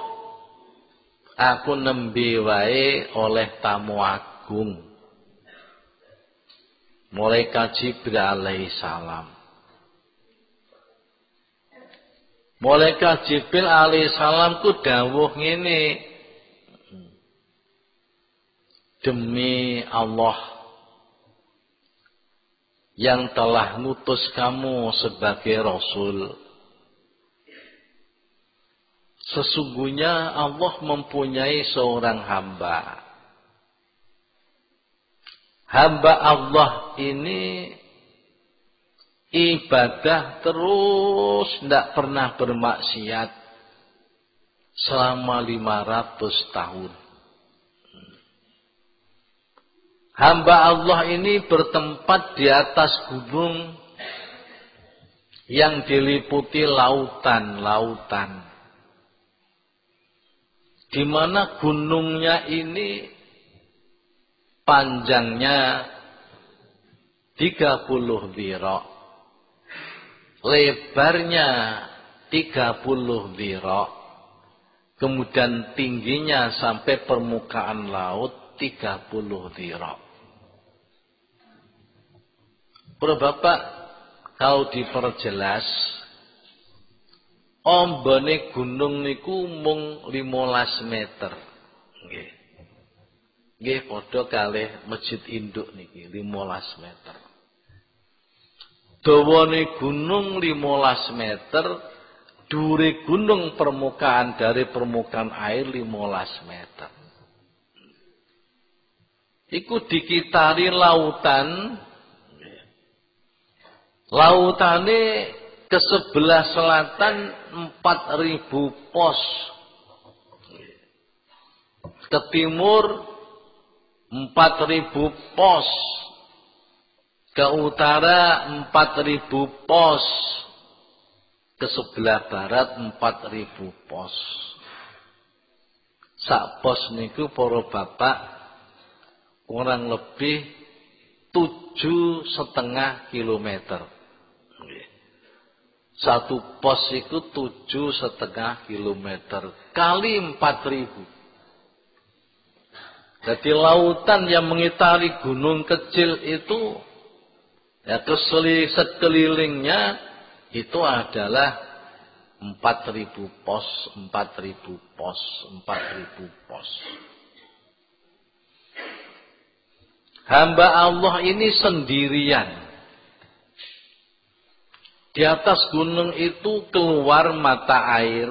aku nembe wae oleh tamu agung. Malaikat Jibril alaihi salam. Malaikat Jibril alaihi salam ku dawuh ngene. Demi Allah yang telah ngutus kamu sebagai Rasul, sesungguhnya Allah mempunyai seorang hamba. Hamba Allah ini ibadah terus, tidak pernah bermaksiat selama 500 tahun. Hamba Allah ini bertempat di atas gunung yang diliputi lautan-lautan, di mana gunungnya ini panjangnya 30 dhira', lebarnya 30 dhira', kemudian tingginya sampai permukaan laut 30 dhira'. Para bapak, kalau diperjelas, ombane gunung niku mung 15 meter. Nggih. Nggih padha kalih masjid induk niki 15 meter. Dawane gunung 15 meter, dhuwure gunung permukaan dari permukaan air 15 meter. Iku dikitari lautan. Lautane ke sebelah selatan 4.000 pos. Ke timur 4.000 pos. Ke utara 4.000 pos. Ke sebelah barat 4.000 pos. Sak pos niku para bapak kurang lebih 7,5 kilometer. Satu pos itu 7,5 kilometer kali 4.000. Jadi lautan yang mengitari gunung kecil itu, ya sekelilingnya itu adalah 4.000 pos, 4.000 pos, 4.000 pos. Hamba Allah ini sendirian. Di atas gunung itu keluar mata air.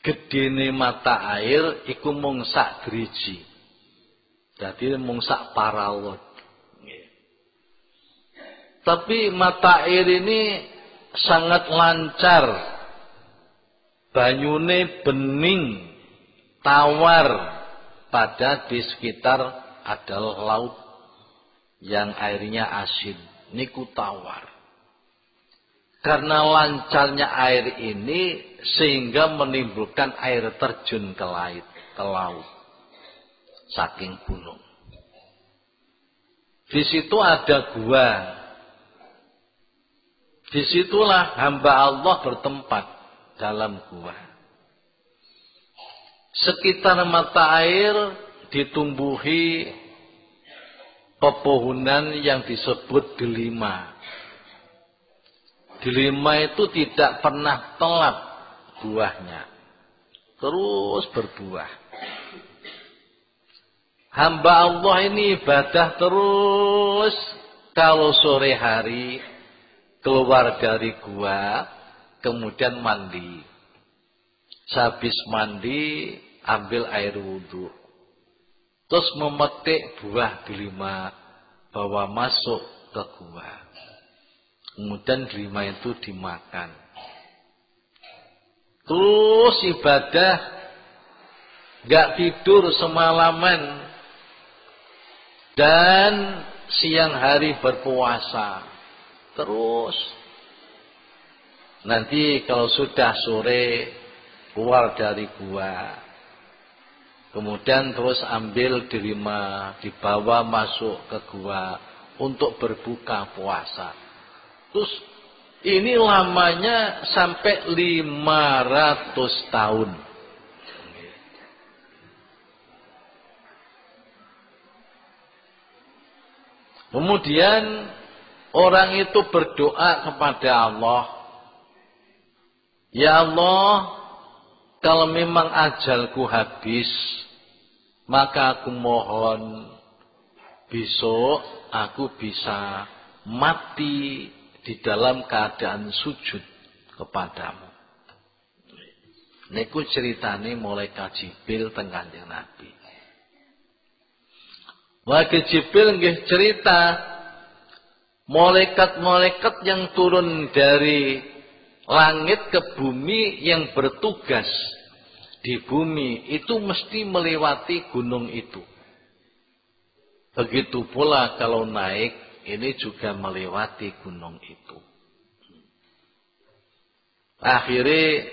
Gedene mata air iku mung sak driji. Jadi mung sak paralon. Tapi mata air ini sangat lancar. Banyune bening, tawar, pada di sekitar adalah laut yang airnya asin. Niku tawar. Karena lancarnya air ini sehingga menimbulkan air terjun ke laut. Saking gunung. Di situ ada gua. Disitulah hamba Allah bertempat dalam gua. Sekitar mata air ditumbuhi pepohonan yang disebut delima. Delima itu tidak pernah telat buahnya. Terus berbuah. Hamba Allah ini ibadah terus. Kalau sore hari keluar dari gua, kemudian mandi. Sehabis mandi, ambil air wudhu. Terus memetik buah delima, bawa masuk ke gua. Kemudian delima itu dimakan. Terus ibadah, gak tidur semalaman. Dan siang hari berpuasa. Terus. Nanti kalau sudah sore, keluar dari gua. Kemudian terus ambil delima, dibawa masuk ke gua untuk berbuka puasa. Terus ini lamanya sampai 500 tahun. Kemudian orang itu berdoa kepada Allah. Ya Allah, kalau memang ajalku habis, maka aku mohon besok aku bisa mati di dalam keadaan sujud kepadamu. Niku ceritane malaikat Jibril teng Kanjeng Nabi. Malaikat Jibril nggih cerita malaikat-malaikat yang turun dari langit ke bumi yang bertugas di bumi itu mesti melewati gunung itu. Begitu pula kalau naik ini juga melewati gunung itu. Akhirnya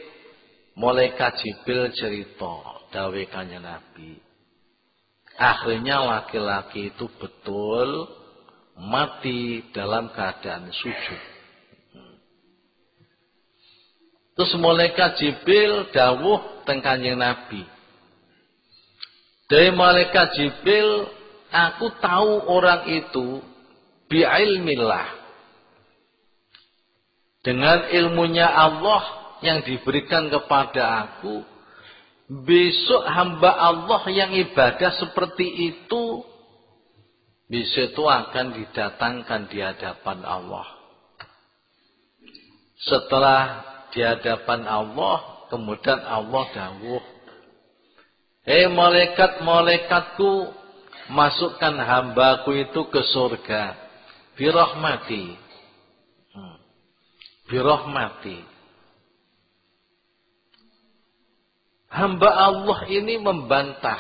malaikat Jibril cerita dawuh Kanjeng Nabi. Akhirnya laki-laki itu betul mati dalam keadaan sujud. Terus malaikat Jibril dawuh teng Kanjeng Nabi. Dari malaikat Jibril, aku tahu orang itu bi'ilmillah. Dengan ilmunya Allah yang diberikan kepada aku, besok hamba Allah yang ibadah seperti itu, besok itu akan didatangkan di hadapan Allah. Setelah di hadapan Allah, kemudian Allah dawuh, malaikat-malaikatku, masukkan hambaku itu ke surga. Birahmati. Birahmati. Hamba Allah ini membantah.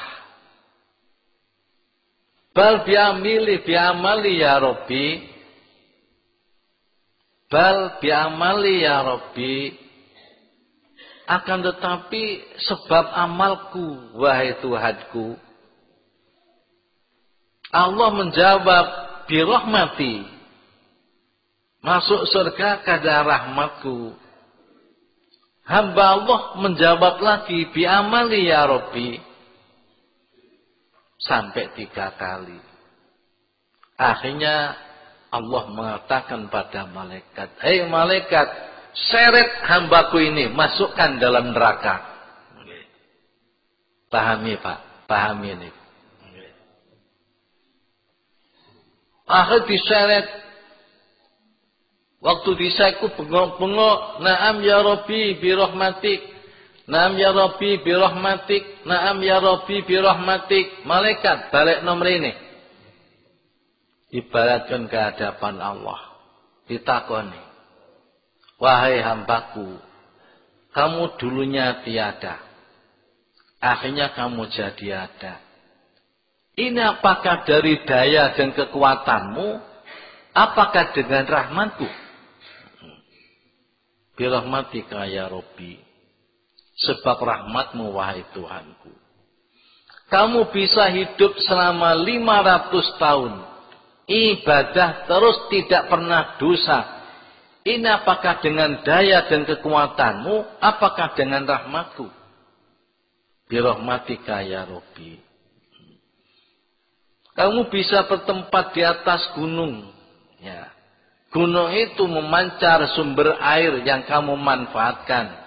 Bal bi'amali ya Rabbi. Bal bi'amali ya Rabbi. Akan tetapi sebab amalku, wahai Tuhanku. Allah menjawab, birahmati. Masuk surga karena rahmatku. Hamba Allah menjawab lagi, bi'amali ya Rabbi. Sampai 3 kali. Akhirnya Allah mengatakan pada malaikat, hei malaikat, seret hambaku ini, masukkan dalam neraka. Pahami Pak, pahami ini. Akhirnya diseret. Waktu disaiku bengok-bengok, na'am ya Rabbi birahmatik, na'am ya Rabbi birahmatik, na'am ya Rabbi birahmatik. Malaikat balik nomor ini. Ibaratkan ke hadapan Allah. Ditakoni, wahai hambaku, kamu dulunya tiada. Akhirnya kamu jadi ada. Ini apakah dari daya dan kekuatanmu? Apakah dengan rahmatku? Birahmatika ya Rabbi. Sebab rahmatmu wahai Tuhanku. Kamu bisa hidup selama 500 tahun. Ibadah terus tidak pernah dosa. Ini apakah dengan daya dan kekuatanmu? Apakah dengan rahmatku? Birahmatika ya Rabbi. Kamu bisa bertempat di atas gunung. Ya. Gunung itu memancar sumber air yang kamu manfaatkan.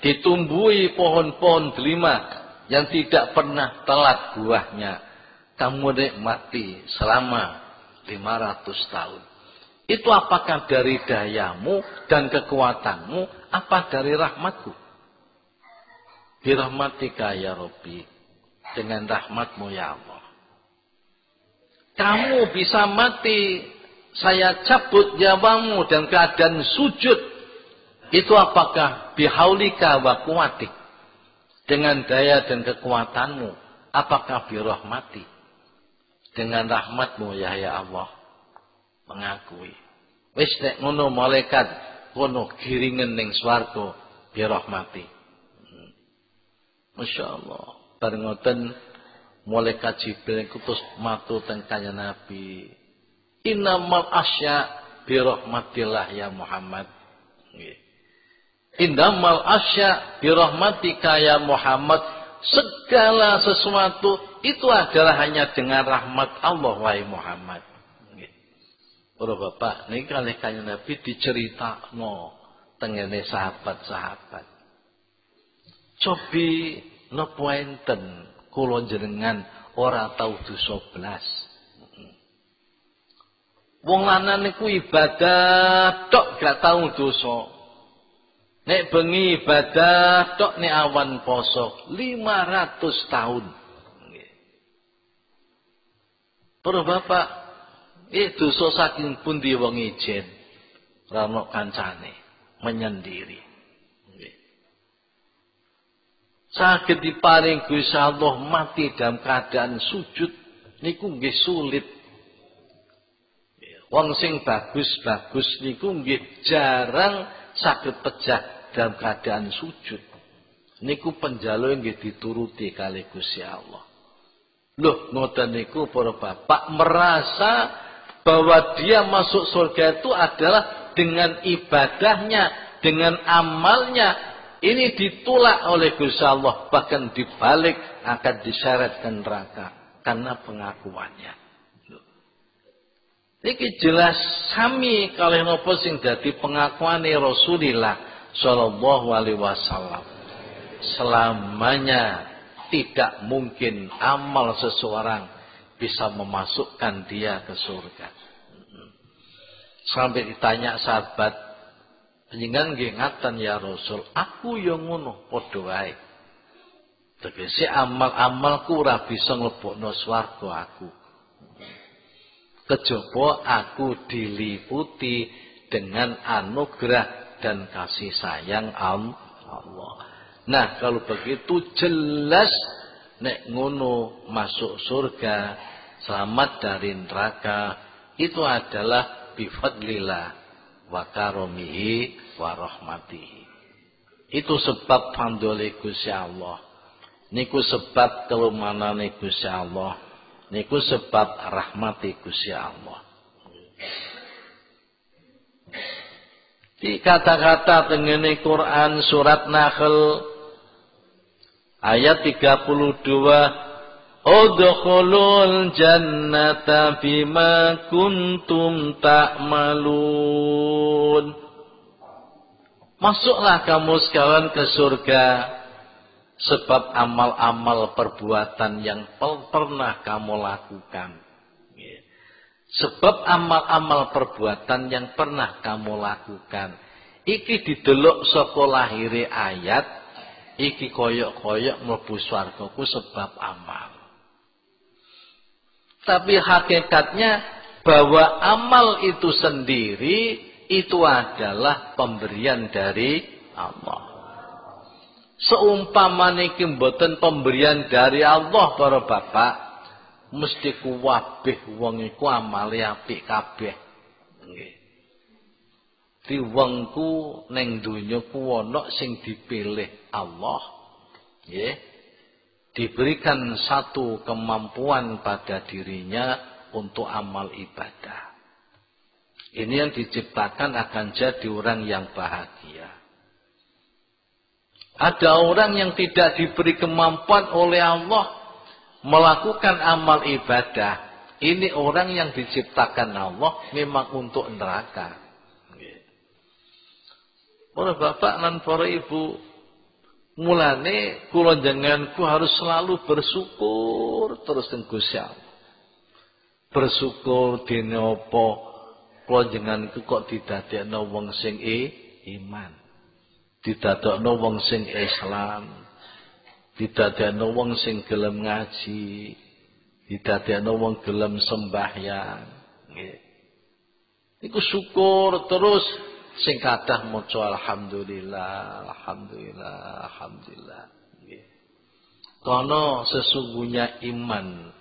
Ditumbuhi pohon-pohon delima yang tidak pernah telat buahnya. kamu nikmati selama 500 tahun. Itu apakah dari dayamu dan kekuatanmu, apa dari rahmatku? Birahmatika ya Rabbi, dengan rahmatmu ya Allah. Kamu bisa mati, saya cabut nyawamu dan keadaan sujud. Itu apakah bihaulika wa kuwatik, dengan daya dan kekuatanmu, apakah birahmati, dengan rahmatmu ya Allah. Mengakui. Wis nek ngono malaikat kono giringen ning swarga birahmati. Masyaallah. Bar ngoten malaikat Jibril kutus matu teng kanjeng Nabi. Innamal asya birahmatillah ya Muhammad. Nggih. Innamal asya birahmatika ya Muhammad. Segala sesuatu itu adalah hanya dengan rahmat Allah wahai Muhammad. Para bapak, ini kalih kanjeng Nabi diceritakno tengene sahabat-sahabat. Cobi napa enten kula jenengan ora tau dosa blas. Wong lanang niku ibadah tok gak tau dosa. Nek bengi ibadah tok nek awan poso 500 tahun. Para bapak, dosa saking pundi wong ijen rano kancane menyendiri. Saged diparing Gusti Allah mati dalam keadaan sujud niku nggih sulit. Wong sing bagus-bagus niku nggih jarang saged pejah dalam keadaan sujud. Niku penjaluke nggih dituruti kalih Gusti Allah. Loh ngoten niku para bapak merasa bahwa dia masuk surga itu adalah dengan ibadahnya, dengan amalnya. Ini ditolak oleh Gusti Allah, bahkan dibalik akan diseret ke neraka karena pengakuannya. Ini jelas sami kalih napa sing dadi pengakuane Rasulullah sallallahu alaihi wasallam. Selamanya tidak mungkin amal seseorang bisa memasukkan dia ke surga. Sampai ditanya sahabat, panjenengan nggih ngaten ya Rasul, aku yo ngono padha wae. Tegese amal-amalku ora bisa mlebokno swarga aku. Kejaba aku diliputi dengan anugerah dan kasih sayang Allah. Nah, kalau begitu jelas nek ngono masuk surga, selamat dari neraka, itu adalah bifadlillah wa karomihi wa rahmatihi. Itu sebab fadlile Gusti Allah. Niku sebab kelumanane Gusti Allah. Niku sebab rahmati Gusti Allah. Di kata-kata tengene Quran surat Nahl ayat 32, udkhulul jannata bima kuntum ta'malun. Masuklah kamu sekalian ke surga sebab amal-amal perbuatan yang pernah kamu lakukan. Sebab amal-amal perbuatan yang pernah kamu lakukan. Iki didelok saka lahire ayat, iki koyok-koyok mlebu swarga ku sebab amal. Tapi hakikatnya bahwa amal itu sendiri itu adalah pemberian dari Allah. Seumpama niki mboten pemberian dari Allah para bapak, mesti kuwabeh wong iku amale apik kabeh. Nggih. Di wongku ning donya ku ana sing dipilih Allah. Nggih. Diberikan satu kemampuan pada dirinya untuk amal ibadah. Ini yang diciptakan akan jadi orang yang bahagia. Ada orang yang tidak diberi kemampuan oleh Allah melakukan amal ibadah. Ini orang yang diciptakan Allah memang untuk neraka. Para bapak dan para ibu, mulane kula jenenganku harus selalu bersyukur terus dengan Gusti Allah. bersyukur dene apa kula jenengan iku kok didadekno wong sing iman. Didadekno wong sing Islam. Didadekno wong sing gelem ngaji. Didadekno wong gelem sembahyang. Nggih. Iku syukur terus sing kathah maca alhamdulillah, alhamdulillah, alhamdulillah. Nggih. Karena sesungguhnya iman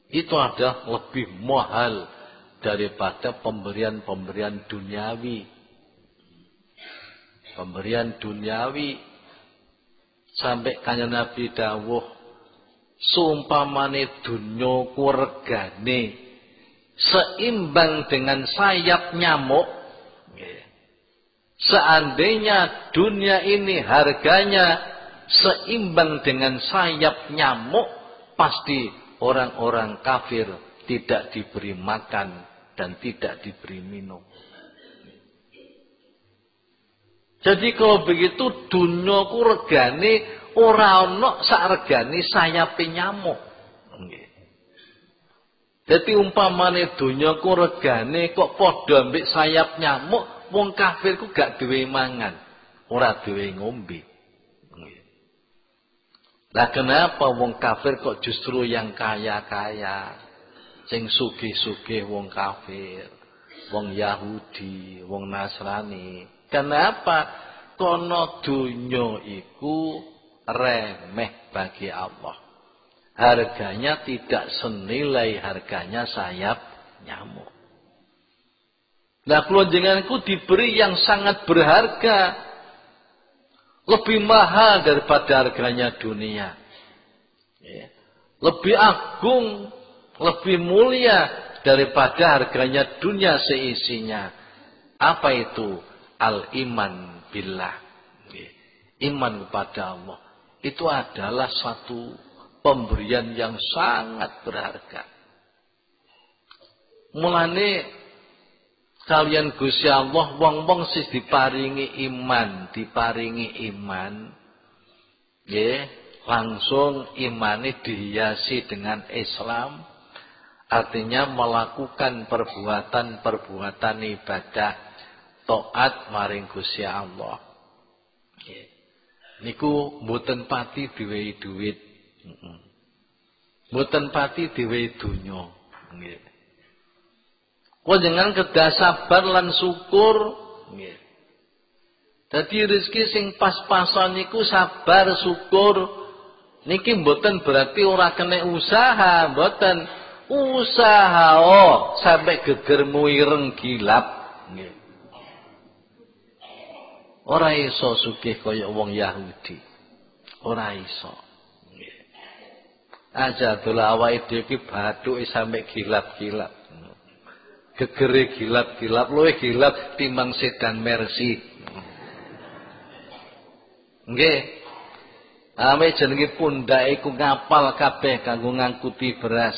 itu adalah lebih mahal daripada pemberian-pemberian duniawi. Pemberian duniawi sampai kanjeng Nabi dawuh sumpamane dunya ku regane seimbang dengan sayap nyamuk. Seandainya dunia ini harganya seimbang dengan sayap nyamuk, pasti orang-orang kafir tidak diberi makan dan tidak diberi minum. Jadi kalau begitu dunia ku regane ora ana sak regane sayape nyamuk. Jadi umpamane dunia ku regane kok padha mbek sayap nyamuk, wong kafir ku gak duwe mangan, ora duwe ngombe. Lah kenapa wong kafir kok justru yang kaya-kaya? Sing sugih-sugih wong kafir, wong Yahudi, wong Nasrani. Kenapa? Kono dunya iku remeh bagi Allah. Harganya tidak senilai harganya sayap nyamuk. Nah, kula jenenganku diberi yang sangat berharga, lebih mahal daripada harganya dunia. Lebih agung, lebih mulia daripada harganya dunia seisinya. Apa itu? Al-iman billah. Iman kepada Allah. Itu adalah satu pemberian yang sangat berharga. Mulane kalian Gusti Allah wong-wong sing diparingi iman, nggih, langsung imane dihiasi dengan Islam, artinya melakukan perbuatan-perbuatan ibadah taat maring Gusti Allah. Nggih. Niku mboten pati diwehi duit. Mboten pati diwehi donya. Nggih. Panjenengan kedah sabar lan syukur, nggih. Dadi rezeki sing pas-pasan niku sabar syukur. Niki mboten berarti ora kena usaha, mboten. Usaha sampai gegermu ireng gilap, nggih. Ora iso sugih kaya wong Yahudi. Ora iso. Nggih. Aja dola awake dhewe iki bathuke sampe gilap-gilap. Gegere gilap-gilap, luwih gilap timbang sedan Mercy. Nggih. Ame jenenge pundhake iku ngapal kabeh kanggo ngangkuti beras.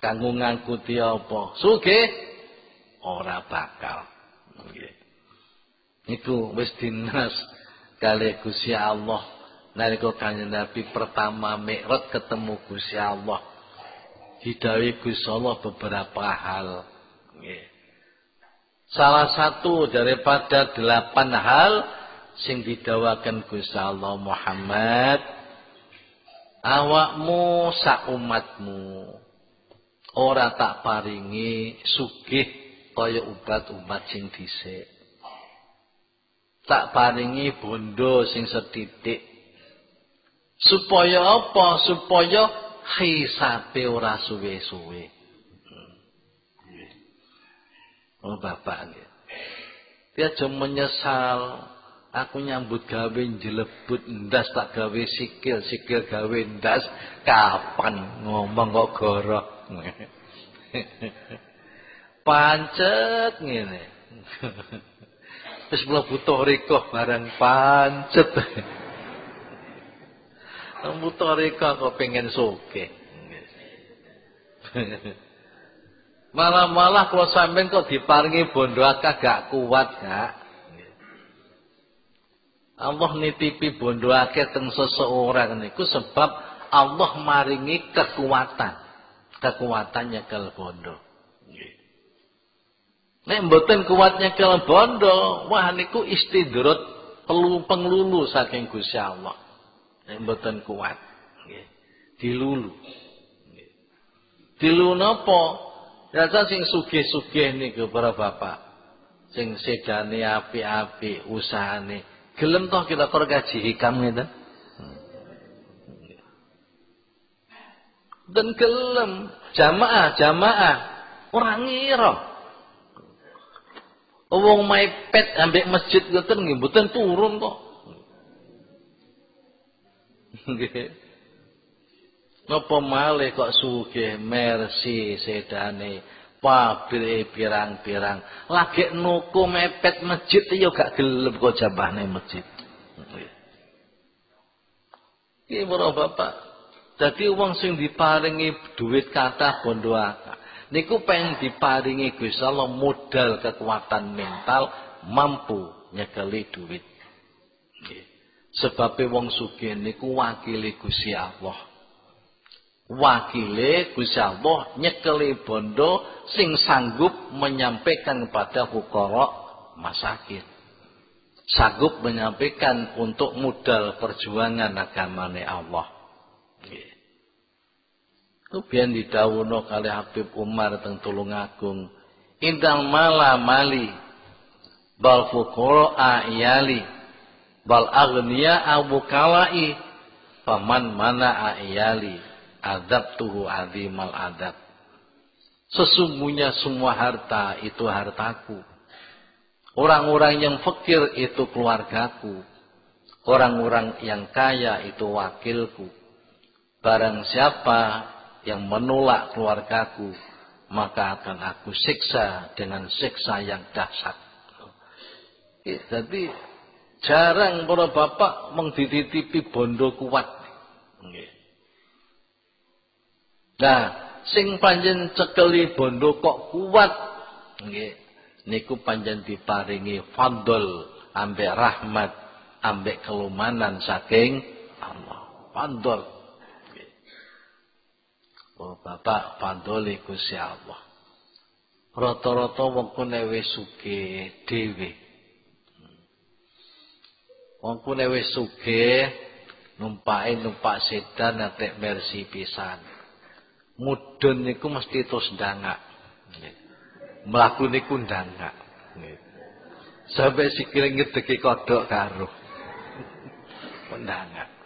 Kanggo ngangkuti apa? Sugih ora bakal. Nggih. Niku wis dinas kalih Gusti Allah nalika kanjeng Nabi pertama Mi'raj ketemu Gusti Allah. Didhawuhi Gusti Allah beberapa hal. Salah satu daripada 8 hal sing didhawaken Gusti Allah, Muhammad, awakmu sak umatmu ora tak paringi sugih kaya umat-umat sing dhisik. Tak paringi bondo sing setitik. Supaya apa? Supaya hisabe ora suwe-suwe. Oh bapak nggih. Dia aja menyesal. Aku nyambut gawe jelebut ndas tak gawe sikil, sikil gawe ndas. Kapan ngomong kok gorok. Pancet ngene. Wis mlebu thariqah barang pancet. Mlebu thariqah kok pengen sugih. Malah kalau sampean kok diparingi bondo akeh gak kuat gak. Allah nitipi bondo akeh teng seseorang niku sebab Allah maringi kekuatan. kekuatan nyekel bondo. Nek mboten kuat nyekel bondo, wah niku istidrot penglulu saking Gusti Allah. Nek mboten kuat, nggih. Dilulu. Nggih. Dilulu napa? Rasa sing sugih-sugih niku para bapak. Sing sedane apik-apik usahane. Gelem toh kita kor gaji hikam ngeten? Dan gelem jamaah ora ngira. Wong mepet ambek masjid ngoten nggih mboten turun kok. Nggih. Napa malih kok sugih Mercy sedane pabrik pirang-pirang lagi nuku mepet masjid ya gak gelem kok jambahne masjid. Iki para bapak, dadi wong sing diparingi duit kathah bondo akeh niku pengen diparingi Gusti Allah modal kekuatan mental mampu nyekeli duit. Nggih. Sebabe wong sugih niku wakile Gusti Allah. Wakile Gusti Allah nyekeli bondo sing sanggup menyampaikan kepada fuqara masakin. Sanggup menyampaikan untuk modal perjuangan agamane Allah. Nggih. Kemudian didhawuhna kali Habib Umar teng Tulungagung, indal mala mali bal fuqara iyali bal aghniya abu kalai faman mana iyali adzabtuhu azimal adab. Sesungguhnya semua harta itu hartaku. Orang-orang yang fakir itu keluargaku. Orang-orang yang kaya itu wakilku. Barang siapa yang menolak keluargaku, maka akan aku siksa dengan siksa yang dahsyat. Jadi jarang para bapak mengtitipi bondo kuat. Nah, sing panjen cekeli bondo kok kuat, niku panjen diparingi fadl ambek rahmat ambek kelumanan saking Allah. Fadl. Oh bapak pandole Gusti Allah. Rata-rata wong kene wis sugih dhewe. Wong kene wis sugih numpak sedan atek Mercy pisan. Mudhun niku mesti terus ndangak. Mlaku niku ndangak. Sampai sikile ngedeki kodhok karo. Ndangak.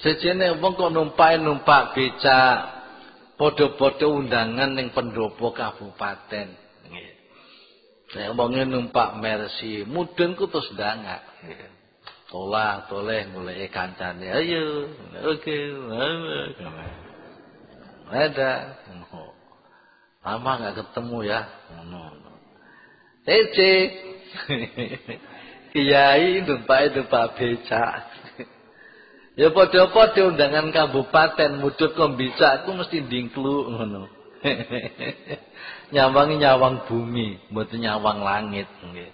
Sejene wong kok numpak becak padha-padha undangan ning pendopo kabupaten. Nggih. Nek wonge numpak Mercy, mudhun ku terus ndangak. Tolah toleh goleki kancane. Ayo, oke. Ada. Lama enggak ketemu ya. Ngono. Cek. Kiai numpak becak. Ya padha-padha undangan kabupaten mudhut kombicak ku mesti ndingklu ngono. Nyawang bumi, mboten nyawang langit nggih.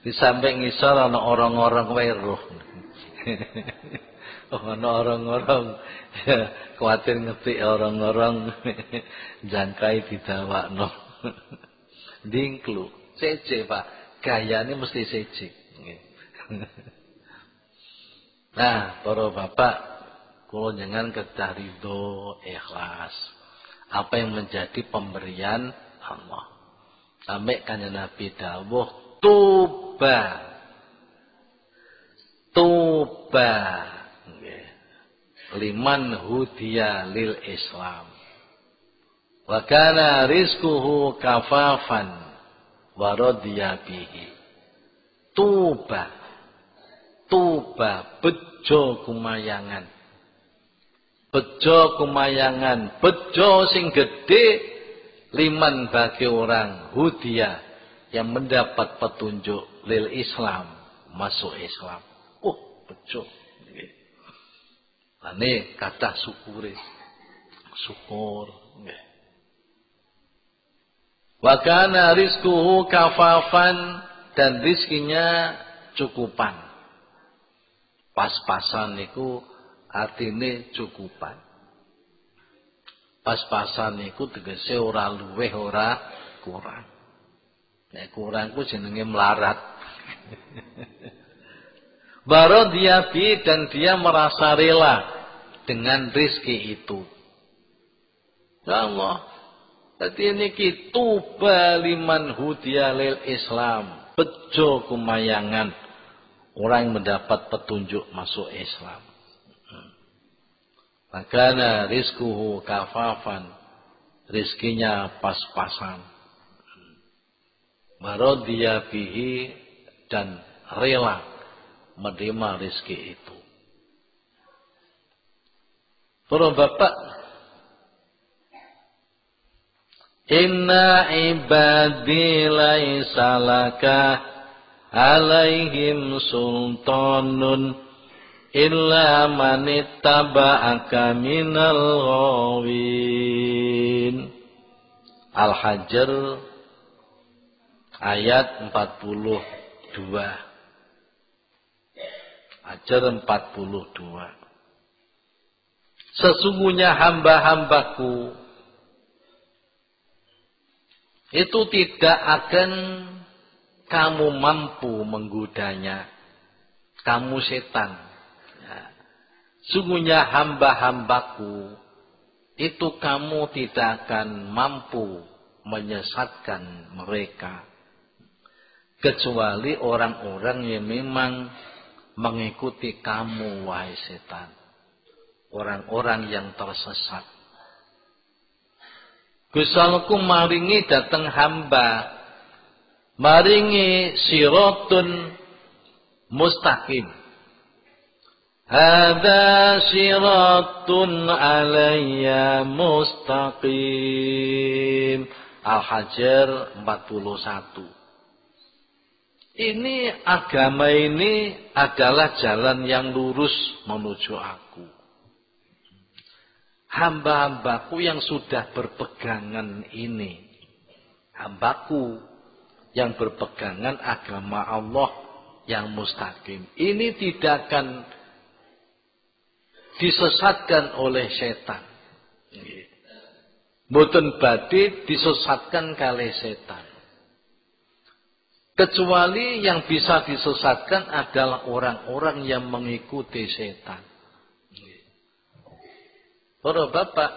Di samping ngisor ana orang-orang weruh. Ana orang-orang kuwatir ngetik orang-orang jangkai didawakno. Ndingklu, cece Pak, gayane mesti sejik nggih. Nah, para bapak, kula njenengan kedah ridho, ikhlas. Apa yang menjadi pemberian Allah. Sampai kanjeng Nabi dawuh, tuba. Nggih. Liman hudiya lil Islam. Wa kana rizquhu kafafan wa radiya bihi. Tuba bejo kumayangan. Bejo sing gede liman bagi orang hudia yang mendapat petunjuk lil Islam, masuk Islam. Bejo. Ini kata syukur nggih. Wa kana rizquhu kafafan, dan rizkinya cukupan. Pas-pasan niku artine cukupan. Pas-pasan iku tegese ora luweh ora kurang. Nek kurang ku jenenge melarat. Barodhiyabi, dan dia merasa rela dengan rizki itu. Ya Allah, dadi niki tuba liman hudiya lil Islam. Bejo kumayangan orang yang mendapat petunjuk masuk Islam. Makanya rizkuhu kafafan, rizkinya pas-pasan. Barodhiya bihi, dan rela menerima rizki itu. Para bapak, inna ibadi laisa laka alaihim sultanun illa man ittaba'aka minal ghawin. Al-Hajr ayat 42. Hajr 42. Sesungguhnya hamba-hambaku itu tidak akan kamu mampu menggodanya. Kamu setan. Sungguhnya hamba-hambaku itu kamu tidak akan mampu menyesatkan mereka. Kecuali orang-orang yang memang mengikuti kamu, wahai setan. Orang-orang yang tersesat. Gusalku maringi datang hamba, maringi siratun mustaqim. Hadza siratun alayya mustaqim. Al-Hajr 41. Ini agama ini adalah jalan yang lurus menuju aku. Hamba-hambaku yang sudah berpegangan ini, hambaku yang berpegangan agama Allah yang mustaqim, ini tidak akan disesatkan oleh setan. Mboten badhe disesatkan kalih setan. Kecuali yang bisa disesatkan adalah orang-orang yang mengikuti setan. Para bapak,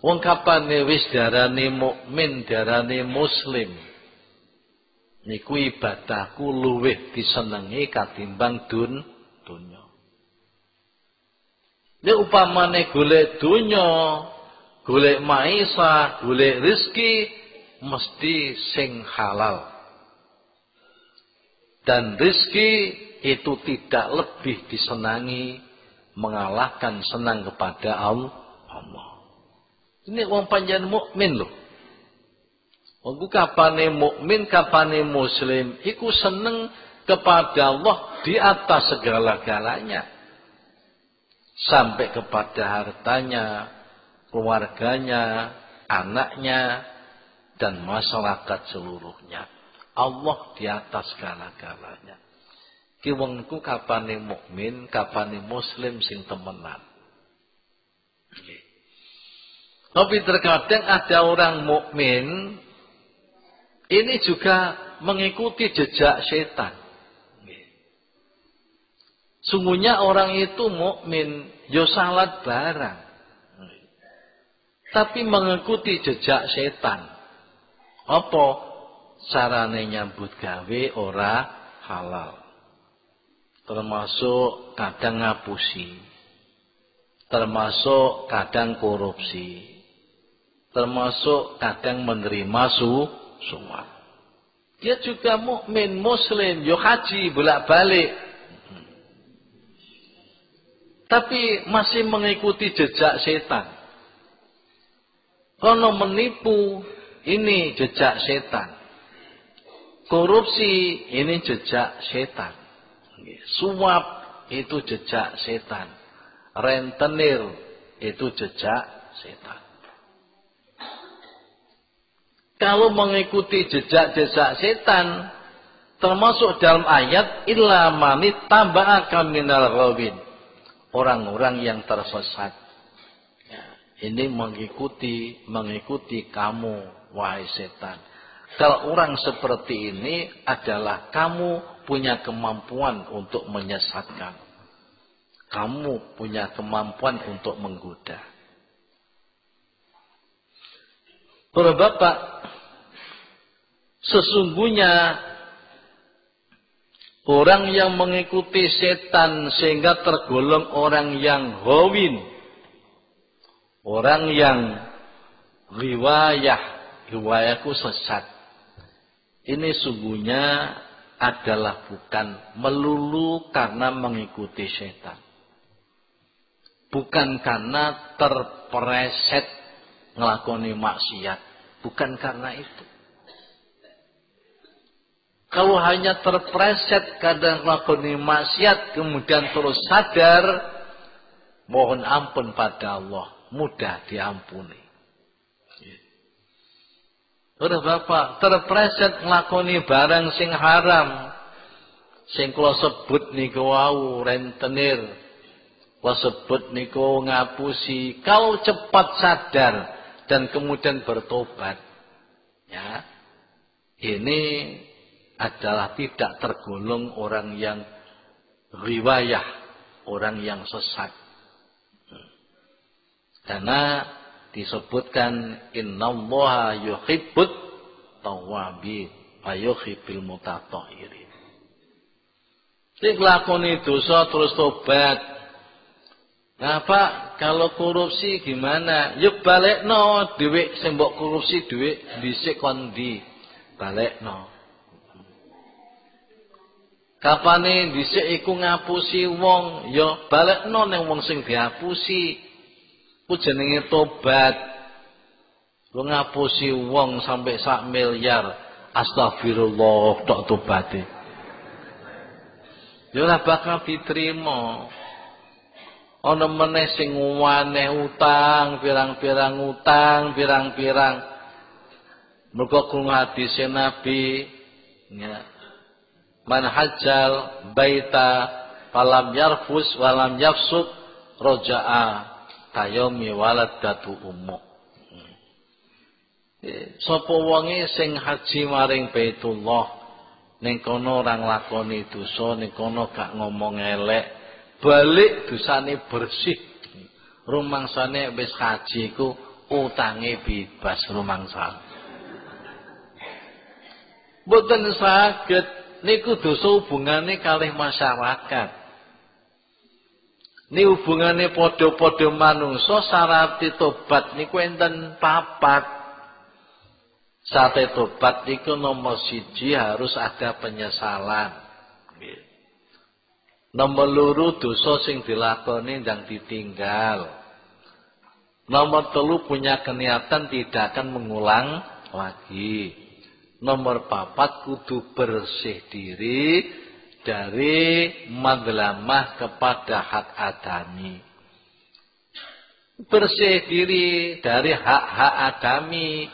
wong kapane wis darane mukmin, darane muslim, niku ibadahku luwih disenengi katimbang dunya. Nek upamane golek dunya, golek maisa, golek rezeki, mesti sing halal. Dan rezeki itu tidak lebih disenangi mengalahkan senang kepada Allah. Ini wong panjenengan mukmin loh. Wong kapane mukmin, kapane muslim, iku seneng kepada Allah di atas segala-galanya. Sampai kepada hartanya, keluarganya, anaknya, dan masyarakat seluruhnya. Allah di atas segala-galanya. Ki wongku kapane mukmin, kapane muslim sing temenan. Tapi terkadang ada orang mukmin ini juga mengikuti jejak setan. Sungguhnya orang itu mukmin, yo salat barang. Tapi mengikuti jejak setan. Apa? Carane nyambut gawe ora halal. Termasuk kadang ngapusi. Termasuk kadang korupsi. Termasuk kadang menerima suap. Dia juga mukmin muslim, yo haji bolak-balik. Tapi masih mengikuti jejak setan. Kalau menipu, ini jejak setan. Korupsi, ini jejak setan. Suap, itu jejak setan. Rentenir, itu jejak setan. Kalau mengikuti jejak-jejak setan, termasuk dalam ayat, illa manit tamba'aka minal ghawin. Orang-orang yang tersesat. Ya, Ini mengikuti kamu, wahai setan. Kalau orang seperti ini adalah kamu punya kemampuan untuk menyesatkan. Kamu punya kemampuan untuk menggoda. Para bapak, sesungguhnya orang yang mengikuti setan sehingga tergolong orang yang ghawin, orang yang riwayahku sesat. Ini sungguhnya adalah bukan melulu karena mengikuti setan. Bukan karena terpreset ngelakoni maksiat. Bukan karena itu. Kalau hanya terpreset kadang ngelakoni maksiat kemudian terus sadar, mohon ampun pada Allah. Mudah diampuni. Udah bapak, terpreset nglakoni barang sing haram. Sing kula sebut niku wau rentenir. Kula sebut niku ngapusi. Kau cepat sadar dan kemudian bertobat. Ya. Ini adalah tidak tergolong orang yang riwayah, orang yang sesat. Karena disebutkan innallaha yuhibbut tawwabin wa yuhibbil mutatahhirin. Sing lakoni dosa terus tobat. Nah, Pak, kalau korupsi gimana? Ya balekno dhuwit sing mbok korupsi dhuwit dhisik kon ndi. Balekno. Kapane dhisik iku ngapusi wong, ya balekno ning wong sing diapusi. Ku jenenge tobat. Lu ngapusi wong sampai 1 miliar. Astagfirullah tok tobate. Ya ora bakal diterima. Ana meneh sing waneh utang, pirang-pirang utang, pirang-pirang. Mergo krungu hadis Nabi, ya. Man hajjal baita falam yarfus walam yafsuk roja'a kayomi waladatu ummu. Sapa wonge sing haji maring Baitullah ning kono ora nglakoni dosa, ning kono gak ngomong elek, balik dosane bersih. Rumangsane wis haji ku utange bebas rumangsa. Mboten saged niku dosa hubungane kalih masyarakat. Ini hubungannya podo-podo manungsa syarat tobat niku enten 4. Syarat tobat niku nomor 1 harus ada penyesalan. Nomor 2 dosa sing dilakoni dan ditinggal. Nomor 3 punya keniatan tidak akan mengulang lagi. Nomor 4 kudu bersih diri dari madlamah kepada hak adami. Bersih diri dari hak-hak adami.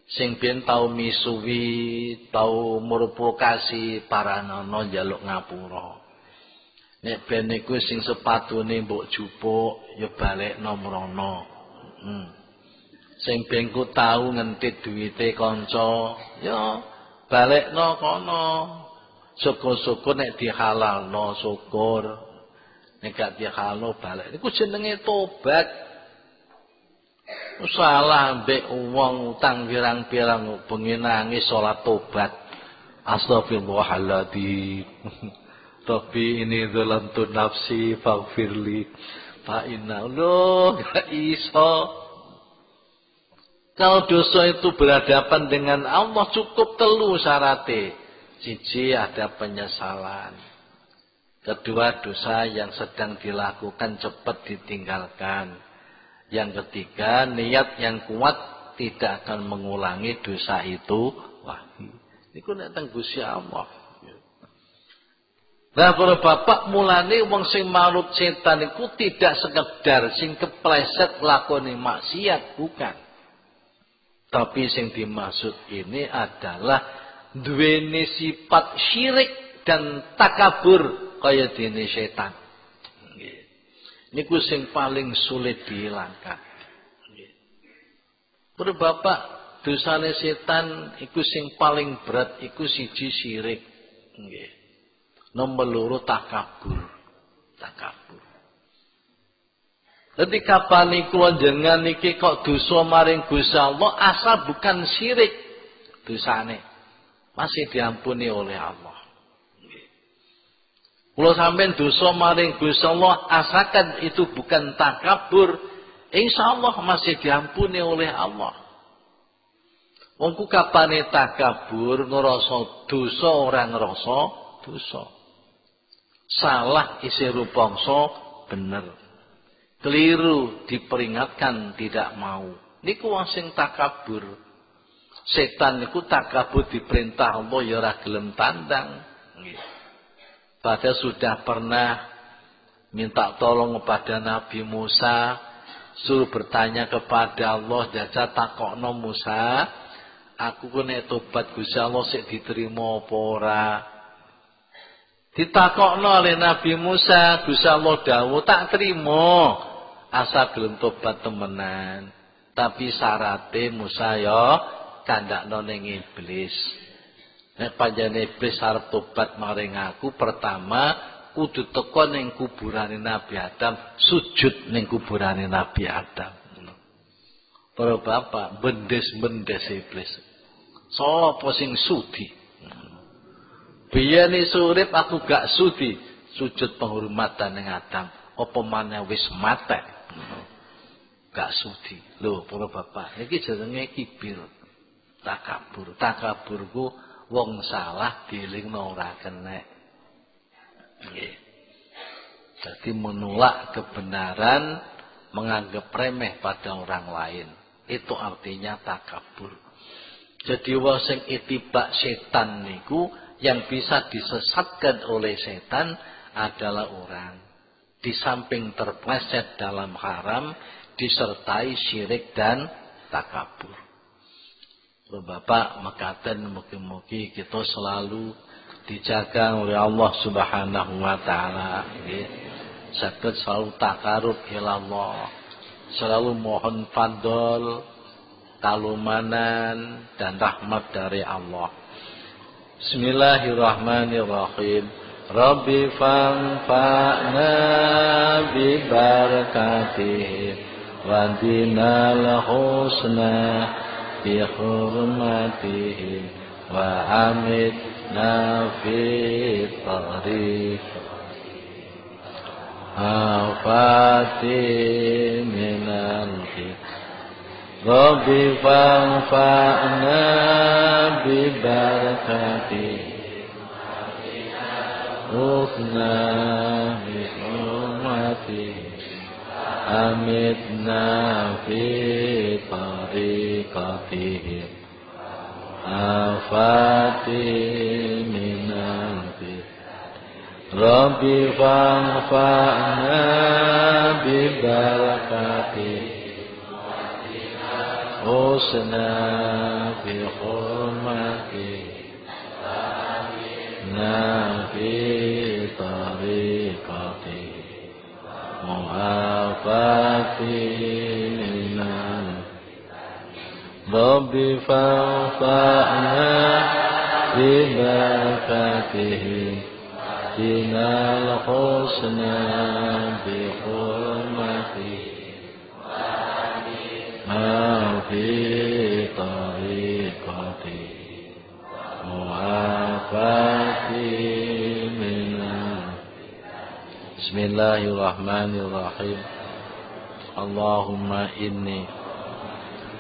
Sing ben tau misuwi, tau merupokasi para nono njaluk ngapura. Nek ben niku sing sepatune mbok jupuk ya balekno mrono. Sing ben ku tau ngentit duwite kanca, ya balekno kono. Syukur-syukur nek dihalalno syukur. Nek gak dihalalno balik. Niku jenenge tobat. Salah ambek wong utang pirang-pirang bengi nangis salat tobat. Astagfirullahaladzim. Rabbi ini zalamtu nafsi faghfirli. Fa inna gak iso. Kalau dosa itu berhadapan dengan Allah cukup 3 syaratnya. 1 ada penyesalan. 2 dosa yang sedang dilakukan cepat ditinggalkan. Yang 3 niat yang kuat tidak akan mengulangi dosa itu lagi. Niku nek teng Gusti Allah. Nah, para bapak mulane wong sing manut setan iku tidak sekedar sing kepleset lakoni maksiat, bukan. Tapi sing dimaksud ini adalah duweni sifat syirik dan takabur kaya dene setan. Niku sing paling sulit dihilangkan. Para bapak, dosane setan iku sing paling berat iku siji syirik. Nggih. Nomor loro takabur. Takabur. Dadi kapan kula njenengan niki kok dosa maring Gusti Allah asal bukan syirik dosane. Masih diampuni oleh Allah. Kula sampeyan dosa maring Gusti Allah asalkan itu bukan takabur, insyaallah masih diampuni oleh Allah. Wong ku kapane takabur ngrasa dosa ora ngrasa dosa. Salah isi rupangsa bener. Keliru diperingatkan tidak mau. Niku wong sing takabur. Setan niku takabur diperintah Allah ya ora gelem tandang. Nggih. Padahal sudah pernah minta tolong kepada Nabi Musa, suruh bertanya kepada Allah, jajal takokno Musa, aku ku nek tobat Gusti Allah sik diterima apa ora? Ditakokno oleh Nabi Musa, Gusti Allah dawuh tak terima. Asal gelem tobat temenan. Tapi syarate Musa ya kandakno ning iblis. Nek panjenengan iblis arep tobat maring aku, pertama kudu teka ning kuburane Nabi Adam, sujud ning kuburane Nabi Adam. Para bapak, bendes-bendes iblis. Sapa sing sudi? Biyen urip aku gak sudi sujud penghormatan ning Adam. Apa maneh wis mate? Gak sudi. Lho para bapak, iki jenenge kibir. Takabur. Takabur ku wong salah dielingno ora kenek. Nggih. Jadi menolak kebenaran, menganggap remeh pada orang lain. Itu artinya takabur. Jadi wong sing itibak setan niku yang bisa disesatkan oleh setan adalah orang di samping terpleset dalam haram, disertai syirik dan takabur. Bapak mekaten mugi-mugi kita selalu dijaga oleh Allah Subhanahu wa taala, nggih. Saged selalu takarub ila Allah, selalu mohon fadl, kalumanan dan rahmat dari Allah. Bismillahirrahmanirrahim. Rabbi fanfa'na bi barakatihi wa dinal husna bi hurmatihi wa amitna fi tariq afati minal Rabbi fanfa'na bi barakatihi Rukna bi hurmati amitna fi tariqatihi afati minanti Rabbi fanfa'na bi barakati husna bi hurmati Nabi tariqati mu'afati minan Rabbi fa'fa'na bibarakatihi dinal husna bi hurmati Nabi tariqati mu'afati minan Bismillahirrahmanirrahim Allahumma inni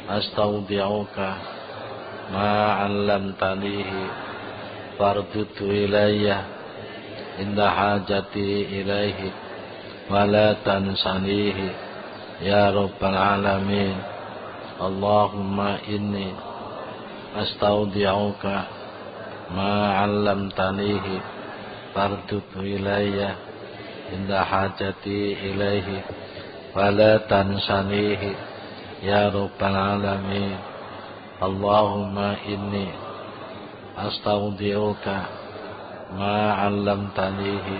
astaudi'uka ma'allamtanihi fardutu ilayya inda hajati ilaihi wa la tansanihi ya rabbal alamin Allahumma inni astaudi'uka ma'allamtanihi fardutu ilayya inda hajati ilaihi wa la tansanihi ya rabbal alamin Allahumma inni astaudi'uka ma 'allamtanihi